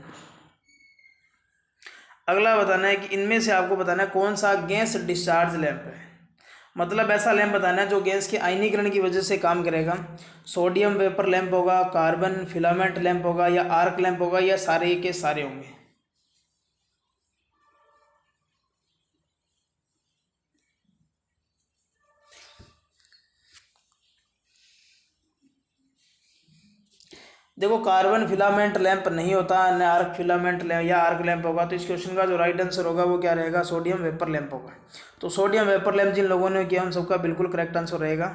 S1: अगला बताना है कि इनमें से आपको बताना है कौन सा गैस डिस्चार्ज लैंप है, मतलब ऐसा लैंप बताना है जो गैस के आयनीकरण की वजह से काम करेगा। सोडियम वेपर लैंप होगा, कार्बन फिलामेंट लैंप होगा या आर्क लैंप होगा या सारे के सारे होंगे। देखो कार्बन फिलामेंट लैंप नहीं होता, न आर्क फिलामेंट लैंप या आर्क लैंप होगा। तो इस क्वेश्चन का जो राइट आंसर होगा वो क्या रहेगा, सोडियम वेपर लैंप होगा। तो सोडियम वेपर लैंप जिन लोगों ने किया उन सबका बिल्कुल करेक्ट आंसर रहेगा।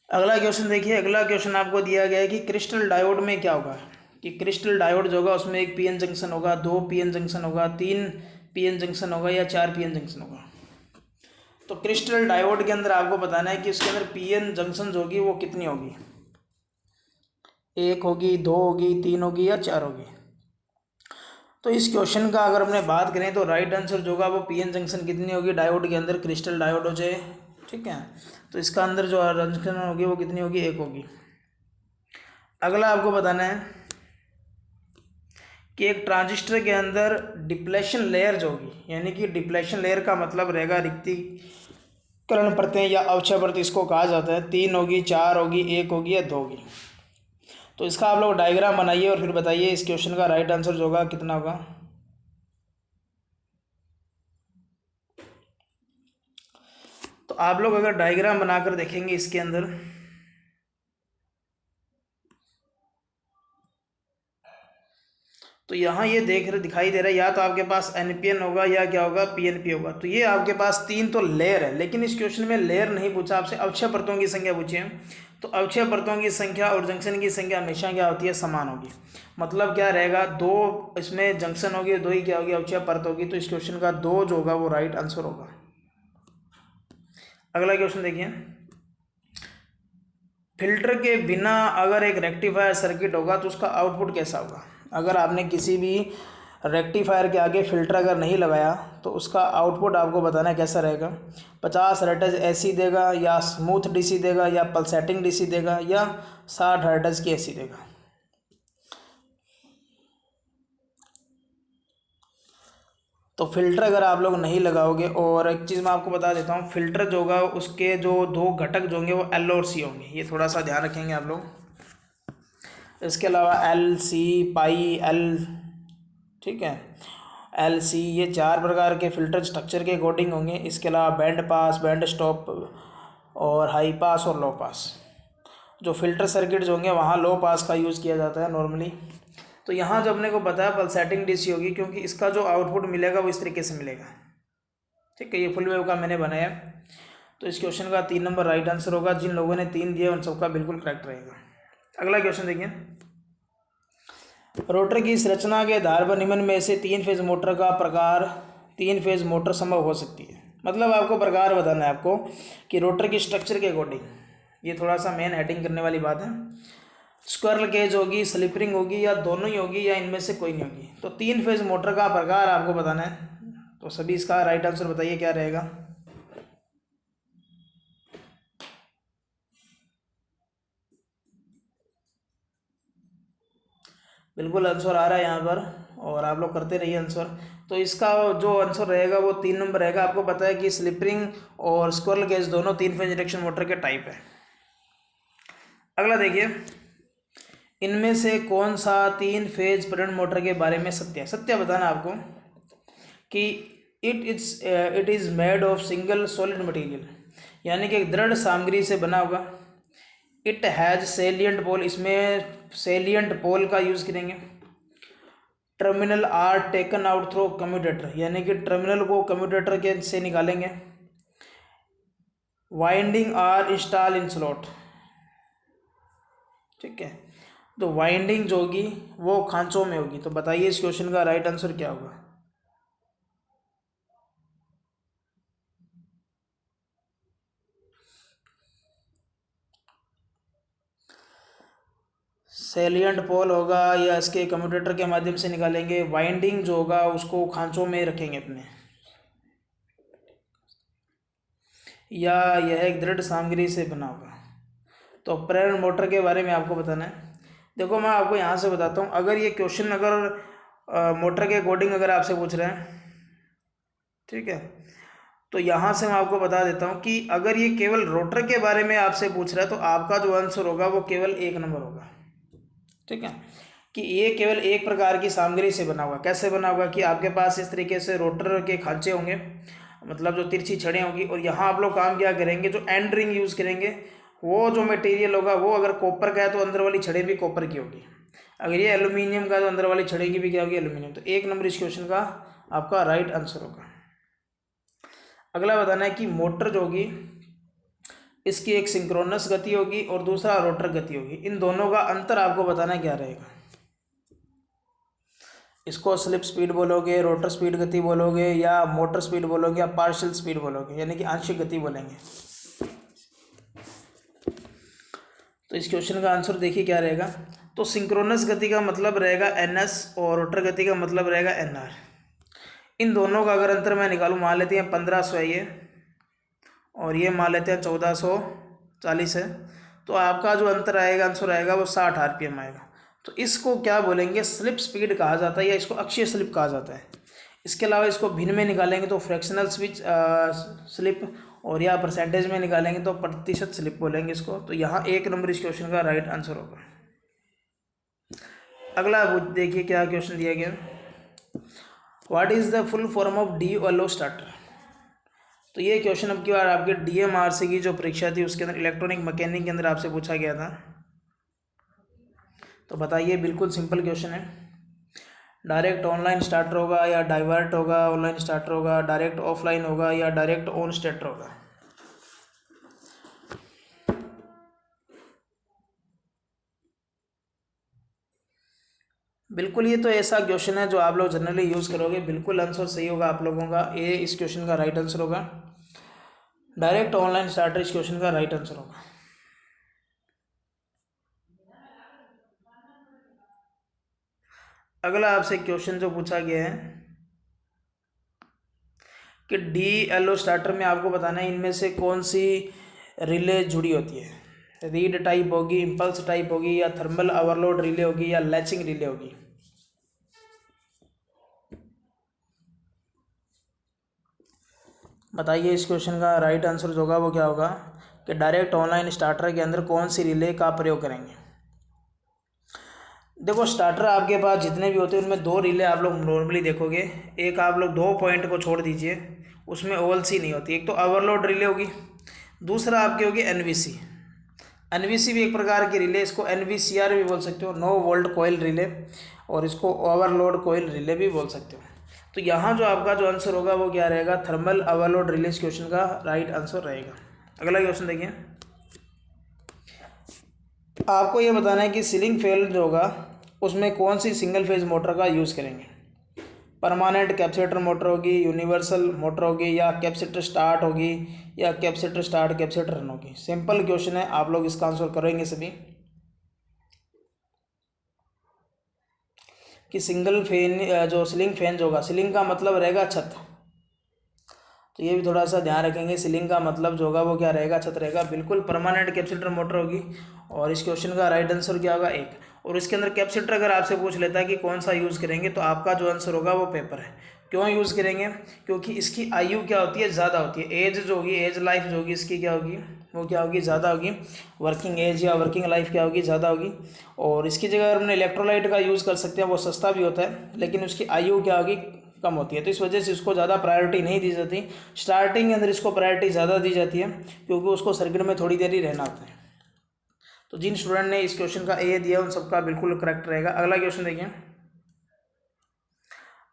S1: अगला क्वेश्चन देखिए, अगला क्वेश्चन आपको दिया गया है कि क्रिस्टल डायोड में क्या होगा, कि क्रिस्टल डायोड जो होगा उसमें एक पीएन जंक्शन होगा, 2 पीएन जंक्शन होगा, 3 पीएन जंक्शन होगा या 4 पीएन जंक्शन होगा। तो क्रिस्टल डायोड के अंदर आपको बताना है कि उसके अंदर पीएन जंक्शन जो होगी वो कितनी होगी, 1 होगी, 2 होगी, 3 होगी या 4 होगी। तो इस क्वेश्चन का अगर हमने बात करें तो राइट आंसर जो होगा वो पीएन जंक्शन कितनी होगी डायोड के अंदर, क्रिस्टल डायोड हो जाए, ठीक है। तो इसका अंदर जो जंक्शन होगी वो कितनी होगी, 1 होगी। अगला आपको बताना है कि एक ट्रांजिस्टर के अंदर डिप्लेशन लेयर जो होगी, यानी कि डिप्लेशन लेयर का मतलब रहेगा रिक्तीकरण परतें या अवक्षय परत इसको कहा जाता है। 3 होगी, 4 होगी, 1 होगी या 2 होगी। तो इसका आप लोग डायग्राम बनाइए और फिर बताइए इस क्वेश्चन का राइट आंसर जो होगा कितना होगा। तो आप लोग अगर डायग्राम बनाकर देखेंगे इसके अंदर, तो यहाँ ये दिखाई दे रहा है या तो आपके पास एनपीएन होगा या क्या होगा, पीएनपी होगा। तो ये आपके पास 3 तो लेयर है, लेकिन इस क्वेश्चन में लेयर नहीं पूछा आपसे, अवक्षय परतों की संख्या पूछी है। तो अवक्षय परतों की संख्या और जंक्शन की संख्या हमेशा क्या होती है, समान होगी। मतलब क्या रहेगा, 2 इसमें जंक्शन होगी, 2 ही क्या होगी, अवक्षय परत होगी। तो इस क्वेश्चन का 2 जो होगा वो राइट आंसर होगा। अगला क्वेश्चन देखिए, फिल्टर के बिना अगर एक रेक्टिफायर सर्किट होगा तो उसका आउटपुट कैसा होगा। अगर आपने किसी भी रेक्टिफायर के आगे फ़िल्टर अगर नहीं लगाया तो उसका आउटपुट आपको बताना है कैसा रहेगा। 50 हर्ट्ज एसी देगा या स्मूथ डीसी देगा या पल्सेटिंग डीसी देगा या 60 हर्ट्ज की एसी देगा। तो फिल्टर अगर आप लोग नहीं लगाओगे, और एक चीज़ मैं आपको बता देता हूँ, फिल्टर जो होगा उसके जो 2 घटक जो होंगे वो एल और सी होंगे, ये थोड़ा सा ध्यान रखेंगे आप लोग। इसके अलावा एल, सी, पाई, एल, ठीक है, एल, सी, ये 4 प्रकार के फिल्टर स्ट्रक्चर के अकॉर्डिंग होंगे। इसके अलावा बैंड पास, बैंड स्टॉप और हाई पास और लो पास। जो फिल्टर सर्किट जो होंगे वहाँ लो पास का यूज़ किया जाता है नॉर्मली। तो यहाँ जो अपने को पता है पल्सेटिंग डीसी होगी, क्योंकि इसका जो आउटपुट मिलेगा वो इस तरीके से मिलेगा, ठीक है। ये फुल वेव का मैंने बनाया। तो इस क्वेश्चन का 3 नंबर राइट आंसर होगा। जिन लोगों ने 3 दिए उन सबका बिल्कुल करेक्ट रहेगा। अगला क्वेश्चन देखिए, रोटर की संरचना के आधार पर निम्न में से 3 फेज मोटर का प्रकार, 3 फेज मोटर संभव हो सकती है। मतलब आपको प्रकार बताना है आपको कि रोटर की स्ट्रक्चर के अकॉर्डिंग, ये थोड़ा सा मेन हेडिंग करने वाली बात है। स्क्वायरल केज होगी, स्लिपरिंग होगी या दोनों ही होगी या इनमें से कोई नहीं होगी। तो 3 फेज मोटर का प्रकार आपको बताना है। तो सभी इसका राइट आंसर बताइए क्या रहेगा। बिल्कुल आंसर आ रहा है यहाँ पर, और आप लोग करते रहिए आंसर। तो इसका जो आंसर रहेगा वो 3 नंबर रहेगा। आपको पता है कि स्लिपरिंग और स्क्वायरल केज दोनों 3 फेज इंडक्शन मोटर के टाइप है। अगला देखिए, इनमें से कौन सा 3 फेज प्रेरण मोटर के बारे में सत्य है। सत्य बताना आपको कि it is made of single solid material, यानी कि एक दृढ़ सामग्री से बना होगा। इट हैज़ सेलियंट पोल, इसमें सेलियंट पोल का यूज़ करेंगे। Terminal are taken out through commutator, यानी कि टर्मिनल को कम्यूटेटर के से निकालेंगे। Winding are install in slot, ठीक है। तो वाइंडिंग जो होगी वो खांचों में होगी। तो बताइए इस क्वेश्चन का राइट आंसर क्या होगा। सेलियंट पोल होगा या इसके कम्यूटेटर के माध्यम से निकालेंगे। वाइंडिंग जो होगा उसको खांचों में रखेंगे अपने, या यह एक दृढ़ सामग्री से बना होगा। तो प्रेरण मोटर के बारे में आपको बताना है। देखो मैं आपको यहाँ से बताता हूँ, अगर ये क्वेश्चन अगर मोटर के अकॉर्डिंग अगर आपसे पूछ रहे हैं, ठीक है, तो यहाँ से मैं आपको बता देता हूँ कि अगर ये केवल रोटर के बारे में आपसे पूछ रहा है तो आपका जो आंसर होगा वो केवल 1 नंबर होगा, ठीक है। कि ये केवल एक प्रकार की सामग्री से बना होगा। कैसे बना होगा कि आपके पास इस तरीके से रोटर के खांचे होंगे, मतलब जो तिरछी छड़ें होंगी, और यहाँ आप लोग काम क्या करेंगे, जो एंड रिंग यूज़ करेंगे वो जो मटेरियल होगा वो अगर कॉपर का है तो अंदर वाली छड़ें भी कॉपर की होगी, अगर ये एल्यूमिनियम का है तो अंदर वाली छड़ें की भी क्या होगी, एल्यूमिनियम। तो 1 नंबर इस क्वेश्चन का आपका राइट आंसर होगा। अगला बताना है कि मोटर जो होगी इसकी एक सिंक्रोनस गति होगी और दूसरा रोटर गति होगी, इन दोनों का अंतर आपको बताना है क्या रहेगा। इसको स्लिप स्पीड बोलोगे, रोटर स्पीड गति बोलोगे, या मोटर स्पीड बोलोगे, या पार्शियल स्पीड बोलोगे, यानी कि आंशिक गति बोलेंगे। तो इस क्वेश्चन का आंसर देखिए क्या रहेगा। तो सिंक्रोनस गति का मतलब रहेगा NS और रोटर गति का मतलब रहेगा NR। इन दोनों का अगर अंतर मैं निकालूँ, मान लेते हैं 1500 है ये, और ये मान लेते हैं 1440 है, तो आपका जो अंतर आएगा, आंसर आएगा वो 60 RPM आएगा। तो इसको क्या बोलेंगे, स्लिप स्पीड कहा जाता है, या इसको अक्षीय स्लिप कहा जाता है। इसके अलावा इसको भिन्न में निकालेंगे तो फ्रैक्शनल स्लिप, और या परसेंटेज में निकालेंगे तो प्रतिशत स्लिप बोलेंगे इसको। तो यहाँ 1 नंबर इस क्वेश्चन का राइट आंसर होगा। अगला देखिए क्या क्वेश्चन दिया गया, what is the full form of DO starter. तो ये क्वेश्चन अब की बार आपके DMRC की जो परीक्षा थी उसके अंदर इलेक्ट्रॉनिक मैकेनिक के अंदर आपसे पूछा गया था। तो बताइए, बिल्कुल सिंपल क्वेश्चन है। डायरेक्ट ऑनलाइन स्टार्टर होगा या डाइवर्ट होगा, ऑनलाइन स्टार्टर होगा, डायरेक्ट ऑफलाइन होगा या डायरेक्ट ऑन स्टार्टर होगा। बिल्कुल, ये तो ऐसा क्वेश्चन है जो आप लोग जनरली यूज़ करोगे, बिल्कुल आंसर सही होगा आप लोगों का। ये इस क्वेश्चन का राइट आंसर होगा, डायरेक्ट ऑनलाइन स्टार्टर इस क्वेश्चन का राइट आंसर होगा। अगला आपसे क्वेश्चन जो पूछा गया है कि DLO स्टार्टर में आपको बताना है इनमें से कौन सी रिले जुड़ी होती है। रीड टाइप होगी, इम्पल्स टाइप होगी, या थर्मल ओवरलोड रिले होगी, या लैचिंग रिले होगी। बताइए, इस क्वेश्चन का राइट आंसर जो होगा वो क्या होगा कि डायरेक्ट ऑनलाइन स्टार्टर के अंदर कौन सी रिले का प्रयोग करेंगे। देखो, स्टार्टर आपके पास जितने भी होते हैं उनमें 2 रिले आप लोग नॉर्मली देखोगे। एक आप लोग 2 पॉइंट को छोड़ दीजिए, उसमें ओवल सी नहीं होती। एक तो ओवरलोड रिले होगी, दूसरा आपकी होगी NVC। NVC भी एक प्रकार की रिले, इसको NVCR भी बोल सकते हो, नो वोल्ट कोयल रिले, और इसको ओवरलोड कोयल रिले भी बोल सकते हो। तो यहाँ जो आपका जो आंसर होगा वो क्या रहेगा, थर्मल ओवरलोड रिले इस क्वेश्चन का राइट आंसर रहेगा। अगला क्वेश्चन देखिए, आपको ये बताना है कि सीलिंग फैन जो होगा उसमें कौन सी सिंगल फेज मोटर का यूज़ करेंगे। परमानेंट कैपेसिटर मोटर होगी, यूनिवर्सल मोटर होगी, या कैपेसिटर स्टार्ट होगी, या कैपेसिटर स्टार्ट कैपेसिटर रन होगी। सिंपल क्वेश्चन है, आप लोग इसका आंसर करेंगे सभी कि सिंगल फैन जो सीलिंग फैन जो होगा, सीलिंग का मतलब रहेगा छत, तो ये भी थोड़ा सा ध्यान रखेंगे। सीलिंग का मतलब जो होगा वो क्या रहेगा, छत रहेगा। बिल्कुल परमानेंट कैपेसिटर मोटर होगी, और इस क्वेश्चन का राइट आंसर क्या होगा, 1। और इसके अंदर कैपेसिटर अगर आपसे पूछ लेता है कि कौन सा यूज़ करेंगे, तो आपका जो आंसर होगा वो पेपर है। क्यों यूज़ करेंगे, क्योंकि इसकी आयु क्या होती है, ज़्यादा होती है। एज जो होगी, एज लाइफ जो होगी इसकी क्या होगी, वो क्या होगी, ज़्यादा होगी। वर्किंग एज या वर्किंग लाइफ क्या होगी, ज़्यादा होगी। और इसकी जगह अगर हमने इलेक्ट्रोलाइट का यूज़ कर सकते हैं, वो सस्ता भी होता है, लेकिन उसकी आयु क्या होगी, कम होती है। तो इस वजह से इसको ज़्यादा प्रायोरिटी नहीं दी जाती। स्टार्टिंग के अंदर इसको प्रायोरिटी ज़्यादा दी जाती है, क्योंकि उसको सर्किट में थोड़ी देर ही रहना होता है। तो जिन स्टूडेंट ने इस क्वेश्चन का ए दिया उन सबका बिल्कुल करेक्ट रहेगा। अगला क्वेश्चन देखिए,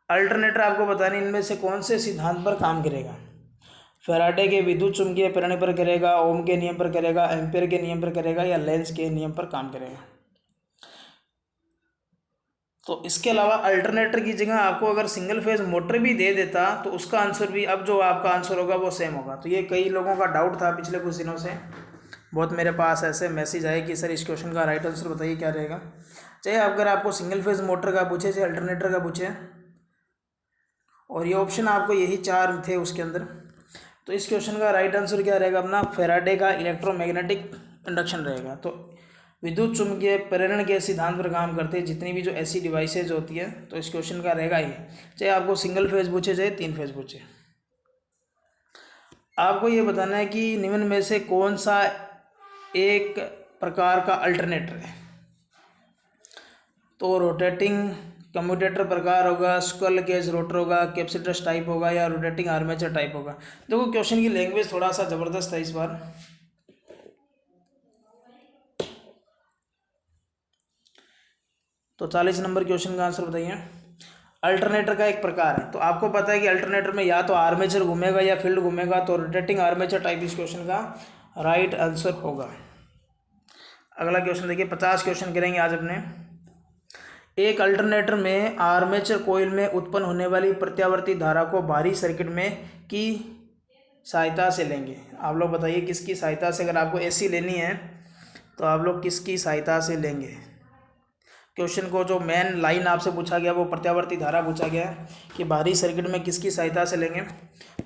S1: अल्टरनेटर आपको बताने इनमें से कौन से सिद्धांत पर काम करेगा। फैराडे के विद्युत चुंबकीय प्रेरण पर करेगा, ओम के नियम पर करेगा, एम्पियर के नियम पर करेगा, या लेंस के नियम पर काम करेगा। तो इसके अलावा अल्टरनेटर की जगह आपको अगर सिंगल फेज मोटर भी दे देता तो उसका आंसर भी, अब जो आपका आंसर होगा वो सेम होगा। तो ये कई लोगों का डाउट था पिछले कुछ दिनों से, बहुत मेरे पास ऐसे मैसेज आए कि सर इस क्वेश्चन का राइट आंसर बताइए क्या रहेगा। चाहे अगर आपको सिंगल फेज मोटर का पूछे, चाहे अल्टरनेटर का पूछे, और ये ऑप्शन आपको यही 4 थे उसके अंदर, तो इस क्वेश्चन का राइट आंसर क्या रहेगा अपना, फैराडे का इलेक्ट्रोमैग्नेटिक इंडक्शन रहेगा। तो विद्युत चुम्बकीय प्रेरण के सिद्धांत पर काम करते हैं जितनी भी जो ऐसी डिवाइसेज होती है, तो इस क्वेश्चन का रहेगा ये, चाहे आपको सिंगल फेज पूछे चाहे 3 फेज पूछे। आपको ये बताना है कि निम्न में से कौन सा एक प्रकार का अल्टरनेटर है। तो रोटेटिंग कम्यूटेटर प्रकार होगा, स्क्विरल केज रोटर होगा, कैपेसिटर्स टाइप होगा, या रोटेटिंग आर्मेचर टाइप होगा। देखो क्वेश्चन की लैंग्वेज थोड़ा सा ज़बरदस्त है इस बार। तो 40 नंबर क्वेश्चन का आंसर बताइए। अल्टरनेटर का एक प्रकार है, तो आपको पता है कि अल्टरनेटर में या तो आर्मेचर घूमेगा या फील्ड घूमेगा, तो रोटेटिंग आर्मेचर टाइप इस क्वेश्चन का राइट आंसर होगा। अगला क्वेश्चन देखिए, 50 क्वेश्चन करेंगे आज अपने। एक अल्टरनेटर में आर्मेचर कॉइल में उत्पन्न होने वाली प्रत्यावर्ती धारा को बाहरी सर्किट में की सहायता से लेंगे। आप लोग बताइए किसकी सहायता से, अगर आपको एसी लेनी है तो आप लोग किसकी सहायता से लेंगे। क्वेश्चन को जो मेन लाइन आपसे पूछा गया वो प्रत्यावर्ती धारा पूछा गया है कि बाहरी सर्किट में किसकी सहायता से लेंगे।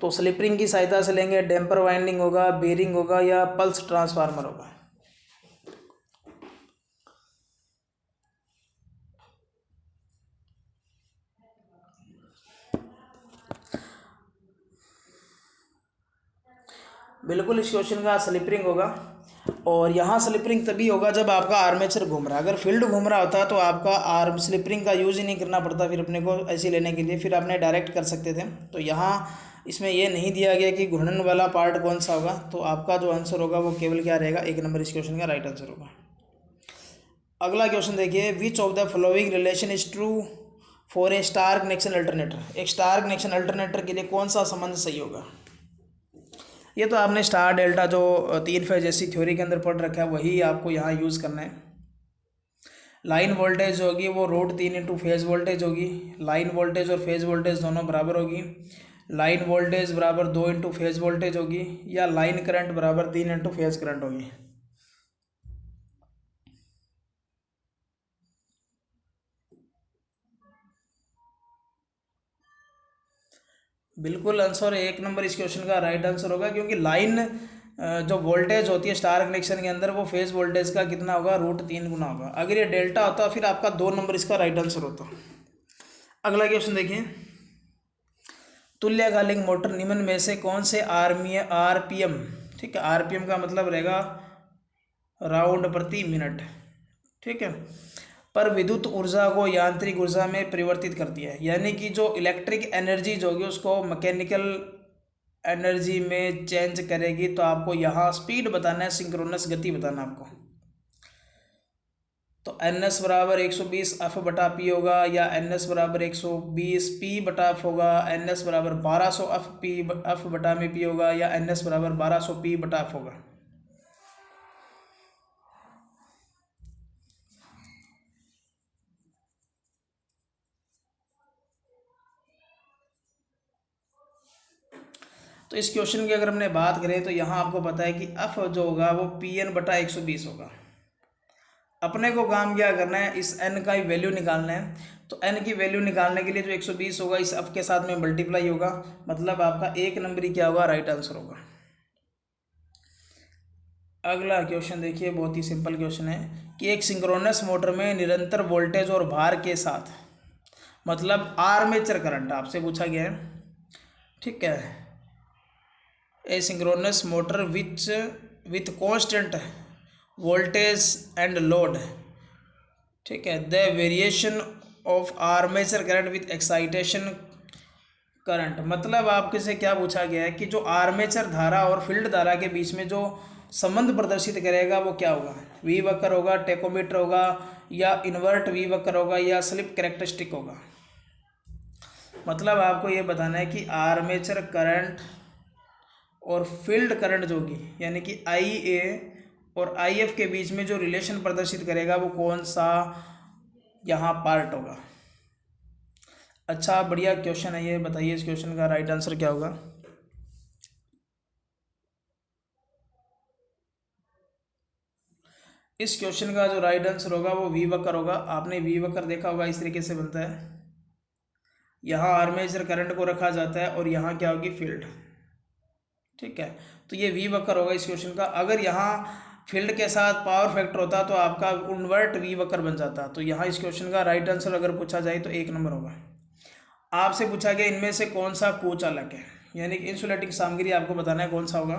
S1: तो स्लिप रिंग की सहायता से लेंगे, डैम्पर वाइंडिंग होगा, बेरिंग होगा या पल्स ट्रांसफार्मर होगा। बिल्कुल इस क्वेश्चन का स्लिप रिंग होगा, और यहाँ स्लिप रिंग तभी होगा जब आपका आर्मेचर घूम रहा है। अगर फील्ड घूम रहा होता तो आपका आर्म स्लिप रिंग का यूज़ ही नहीं करना पड़ता फिर अपने को ऐसे लेने के लिए, फिर आपने डायरेक्ट कर सकते थे। तो यहाँ इसमें ये नहीं दिया गया कि घूर्णन वाला पार्ट कौन सा होगा, तो आपका जो आंसर होगा वो केवल क्या रहेगा, 1 नंबर इस क्वेश्चन का राइट आंसर होगा। अगला क्वेश्चन देखिए, which of the following relation is true for a star connection alternator. एक स्टार कनेक्शन अल्टरनेटर के लिए कौन सा संबंध सही होगा। ये तो आपने स्टार डेल्टा जो 3 फेज जैसी थ्योरी के अंदर पढ़ रखा है वही आपको यहाँ यूज़ करना है। लाइन वोल्टेज होगी वो √3 इंटू फेज वोल्टेज होगी। लाइन वोल्टेज और फेज वोल्टेज दोनों बराबर होगी। लाइन वोल्टेज बराबर 2 इंटू फेज वोल्टेज होगी, या लाइन करंट बराबर 3 इंटू फेज करंट होगी। बिल्कुल आंसर 1 नंबर इस क्वेश्चन का राइट आंसर होगा, क्योंकि लाइन जो वोल्टेज होती है स्टार कनेक्शन के अंदर वो फेज वोल्टेज का कितना होगा, √3 गुना होगा। अगर ये डेल्टा होता फिर आपका 2 नंबर इसका राइट आंसर होता। अगला क्वेश्चन देखिए, तुल्यकालिक मोटर निम्न में से कौन से आरपीएम, ठीक है, आरपीएम का मतलब रहेगा राउंड प्रति मिनट, ठीक है, पर विद्युत ऊर्जा को यांत्रिक ऊर्जा में परिवर्तित करती है। यानी कि जो इलेक्ट्रिक एनर्जी जो होगी उसको मैकेनिकल एनर्जी में चेंज करेगी। तो आपको यहाँ स्पीड बताना है, सिंक्रोनस गति बताना आपको। तो NS बराबर 120 F/P होगा, या NS बराबर 120 P/F होगा, NS बराबर 1200 F/P होगा, या NS बराबर 1200 P/F होगा। तो इस क्वेश्चन की अगर हमने बात करें तो यहाँ आपको पता है कि F जो होगा वो PN/120 होगा। अपने को काम क्या करना है, इस n का ही वैल्यू निकालना है। तो n की वैल्यू निकालने के लिए जो 120 होगा इस f के साथ में मल्टीप्लाई होगा, मतलब आपका 1 नंबर ही क्या होगा, राइट आंसर होगा। अगला क्वेश्चन देखिए, बहुत ही सिंपल क्वेश्चन है कि एक सिंक्रोनस मोटर में निरंतर वोल्टेज और भार के साथ, मतलब आर्मेचर करंट आपसे पूछा गया है, ठीक है, a synchronous motor with constant voltage and load, ठीक है, the variation of armature current with excitation current. मतलब आपके से क्या पूछा गया है कि जो आर्मेचर धारा और फील्ड धारा के बीच में जो संबंध प्रदर्शित करेगा वो क्या होगा, वी वक्र होगा, टेकोमीटर होगा, या इन्वर्ट वी वक्र होगा, या स्लिप कैरेक्टरिस्टिक होगा। मतलब आपको ये बताना है कि आर्मेचर करंट और फील्ड करंट जो होगी, यानी कि IA और IF के बीच में जो रिलेशन प्रदर्शित करेगा वो कौन सा यहाँ पार्ट होगा। अच्छा बढ़िया क्वेश्चन है ये, बताइए इस क्वेश्चन का राइट आंसर क्या होगा। इस क्वेश्चन का जो राइट आंसर होगा वो वी वक्र होगा। आपने वी वक्र देखा होगा, इस तरीके से बनता है, यहाँ आर्मेचर करंट को रखा जाता है और यहाँ क्या होगी, फील्ड, ठीक है। तो ये वी वक्र होगा इस क्वेश्चन का। अगर यहाँ फील्ड के साथ पावर फैक्टर होता तो आपका इन्वर्ट वी वक्र बन जाता। तो यहाँ इस क्वेश्चन का राइट आंसर अगर पूछा जाए तो 1 नंबर होगा। आपसे पूछा गया इनमें से कौन सा कुचालक है, यानी कि इंसुलेटिंग सामग्री आपको बताना है कौन सा होगा।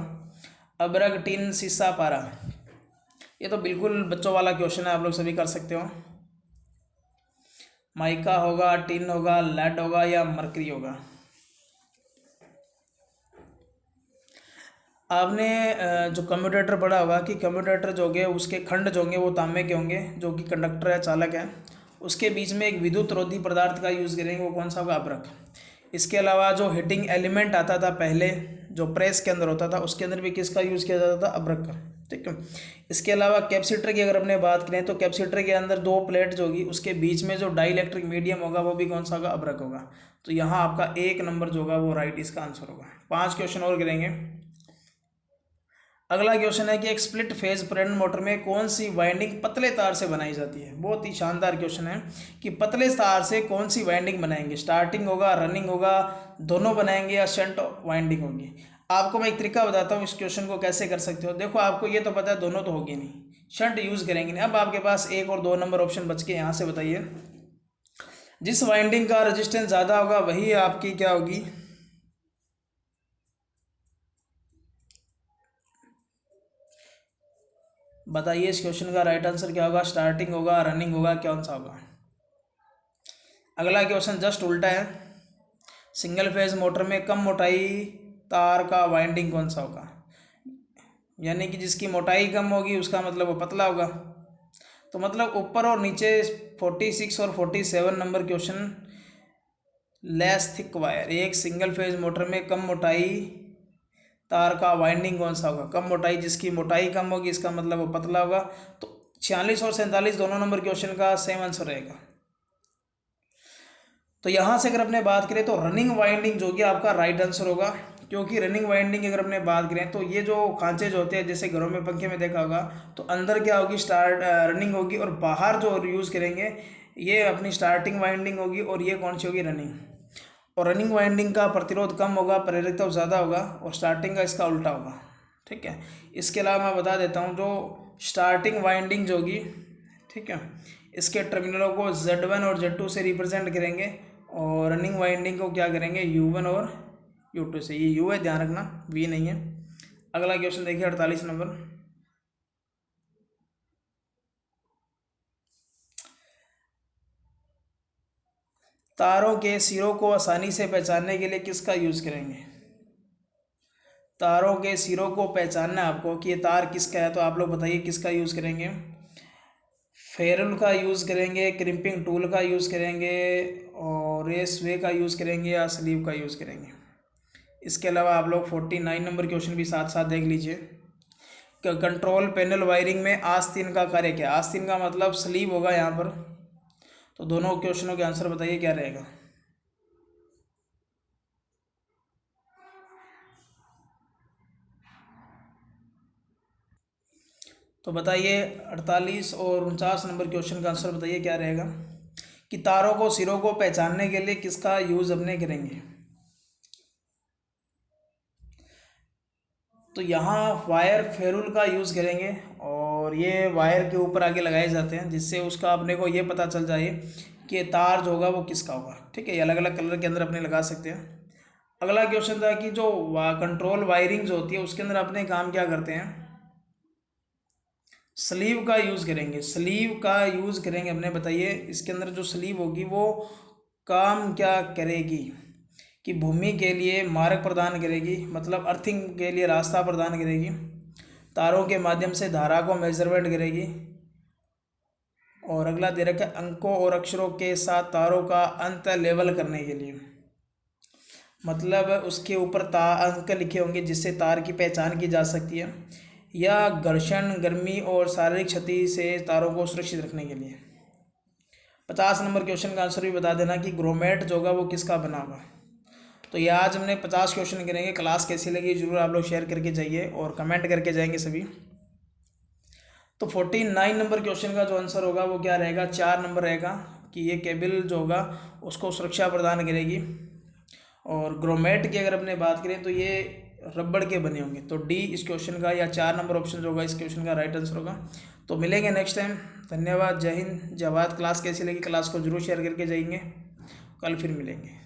S1: अब्रक, टिन, शीशा, पारा, ये तो बिल्कुल बच्चों वाला क्वेश्चन है, आप लोग सभी कर सकते हो। माइका होगा, टिन होगा, लेड होगा, या मरकरी होगा। आपने जो कम्यूटेटर पढ़ा होगा कि कम्यूटेटर जो होंगे उसके खंड जो होंगे वो तांबे के होंगे, जो कि कंडक्टर है, चालक है। उसके बीच में एक विद्युत रोधी पदार्थ का यूज़ करेंगे, वो कौन सा होगा? अभ्रक। इसके अलावा जो हीटिंग एलिमेंट आता था पहले, जो प्रेस के अंदर होता था, उसके अंदर भी किसका यूज़ किया जाता था? अभ्रक का। ठीक है। इसके अलावा कैपेसिटर की अगर अपने बात करें तो कैपेसिटर के अंदर दो प्लेट जो होगी उसके बीच में जो डाइलेक्ट्रिक मीडियम होगा वो भी कौन सा होगा? अभ्रक होगा। तो यहाँ आपका 1 नंबर जो होगा वो राइट इसका आंसर होगा। 5 क्वेश्चन और करेंगे। अगला क्वेश्चन है कि एक स्प्लिट फेज प्रेरण मोटर में कौन सी वाइंडिंग पतले तार से बनाई जाती है? बहुत ही शानदार क्वेश्चन है कि पतले तार से कौन सी वाइंडिंग बनाएंगे? स्टार्टिंग होगा, रनिंग होगा, दोनों बनाएंगे या शंट वाइंडिंग होगी? आपको मैं एक तरीका बताता हूँ इस क्वेश्चन को कैसे कर सकते हो। देखो आपको ये तो पता है दोनों तो होगी नहीं, शंट यूज़ करेंगे नहीं। अब आपके पास 1 और 2 नंबर ऑप्शन बच के, यहाँ से बताइए जिस वाइंडिंग का रेजिस्टेंस ज़्यादा होगा वही आपकी क्या होगी? बताइए इस क्वेश्चन का राइट आंसर क्या होगा? स्टार्टिंग होगा, रनिंग होगा, कौन सा होगा? अगला क्वेश्चन जस्ट उल्टा है। सिंगल फेज मोटर में कम मोटाई तार का वाइंडिंग कौन सा होगा? यानी कि जिसकी मोटाई कम होगी उसका मतलब वो पतला होगा। तो मतलब ऊपर और नीचे 46 और 47 number question less thick wire, एक सिंगल फेज मोटर में कम मोटाई तार का वाइंडिंग कौन सा होगा? कम मोटाई, जिसकी मोटाई कम होगी इसका मतलब वो पतला होगा। तो 46 और 47 दोनों नंबर क्वेश्चन का सेम आंसर रहेगा। तो यहाँ से अगर अपने बात करें तो रनिंग वाइंडिंग जो कि आपका राइट आंसर होगा, क्योंकि रनिंग वाइंडिंग अगर अपने बात करें तो ये जो खांचे जो होते हैं जैसे घरों में पंखे में देखा होगा, तो अंदर क्या होगी? रनिंग होगी, और बाहर जो यूज़ करेंगे ये अपनी स्टार्टिंग वाइंडिंग होगी, और ये कौन सी होगी? रनिंग। और रनिंग वाइंडिंग का प्रतिरोध कम होगा, प्रेरितता ज़्यादा होगा, और स्टार्टिंग का इसका उल्टा होगा। ठीक है। इसके अलावा मैं बता देता हूँ जो स्टार्टिंग वाइंडिंग जो होगी, ठीक है, इसके टर्मिनलों को Z1 और Z2 से रिप्रेजेंट करेंगे, और रनिंग वाइंडिंग को क्या करेंगे? U1 और U2 से। ये U है, ध्यान रखना, V नहीं है। अगला क्वेश्चन देखिए 48 नंबर। तारों के सिरों को आसानी से पहचानने के लिए किसका यूज़ करेंगे? तारों के सिरों को पहचानना है आपको कि ये तार किसका है, तो आप लोग बताइए किसका यूज़ करेंगे? फेरुल का यूज़ करेंगे, क्रिम्पिंग टूल का यूज़ करेंगे, और रेसवे का यूज़ करेंगे, या स्लीव का यूज़ करेंगे? इसके अलावा आप लोग 49 नंबर क्वेश्चन भी साथ साथ देख लीजिए। कंट्रोल पैनल वायरिंग में आस्तीन का कार्य क्या? आस्तीन का मतलब स्लीव होगा यहाँ पर। तो दोनों क्वेश्चनों के आंसर बताइए क्या रहेगा? तो बताइए 48 और 49 नंबर क्वेश्चन का आंसर बताइए क्या रहेगा कि तारों को सिरों को पहचानने के लिए किसका यूज़ अपने करेंगे? तो यहाँ वायर फेरुल का यूज़ करेंगे, और ये वायर के ऊपर आगे लगाए जाते हैं जिससे उसका अपने को ये पता चल जाए कि तार जो होगा वो किसका होगा। ठीक है, ये अलग अलग कलर के अंदर अपने लगा सकते हैं। अगला क्वेश्चन था कि जो कंट्रोल वायरिंग जो होती है उसके अंदर अपने काम क्या करते हैं? स्लीव का यूज़ करेंगे, स्लीव का यूज़ करेंगे अपने। बताइए इसके अंदर जो स्लीव होगी वो काम क्या करेगी? कि भूमि के लिए मार्ग प्रदान करेगी, मतलब अर्थिंग के लिए रास्ता प्रदान करेगी, तारों के माध्यम से धारा को मेजरमेंट करेगी, और अगला दे रखा है अंकों और अक्षरों के साथ तारों का अंत लेवल करने के लिए, मतलब उसके ऊपर अंक लिखे होंगे जिससे तार की पहचान की जा सकती है, या घर्षण, गर्मी और शारीरिक क्षति से तारों को सुरक्षित रखने के लिए। 50 नंबर क्वेश्चन का आंसर भी बता देना कि ग्रोमेट जो होगा वो किसका बना होगा। तो ये आज हमने 50 क्वेश्चन करेंगे। क्लास कैसी लगी जरूर आप लोग शेयर करके जाइए और कमेंट करके जाएंगे सभी। तो 49 नंबर क्वेश्चन का जो आंसर होगा वो क्या रहेगा? 4 नंबर रहेगा कि ये केबल जो होगा उसको सुरक्षा प्रदान करेगी। और ग्रोमेट की अगर अपने बात करें तो ये रबड़ के बने होंगे। तो डी इस क्वेश्चन का, या 4 नंबर ऑप्शन जो होगा इस क्वेश्चन का राइट आंसर होगा। तो मिलेंगे नेक्स्ट टाइम। धन्यवाद, जय हिंद, जय भारत। क्लास कैसी लगी क्लास को जरूर शेयर करके जाएंगे। कल फिर मिलेंगे।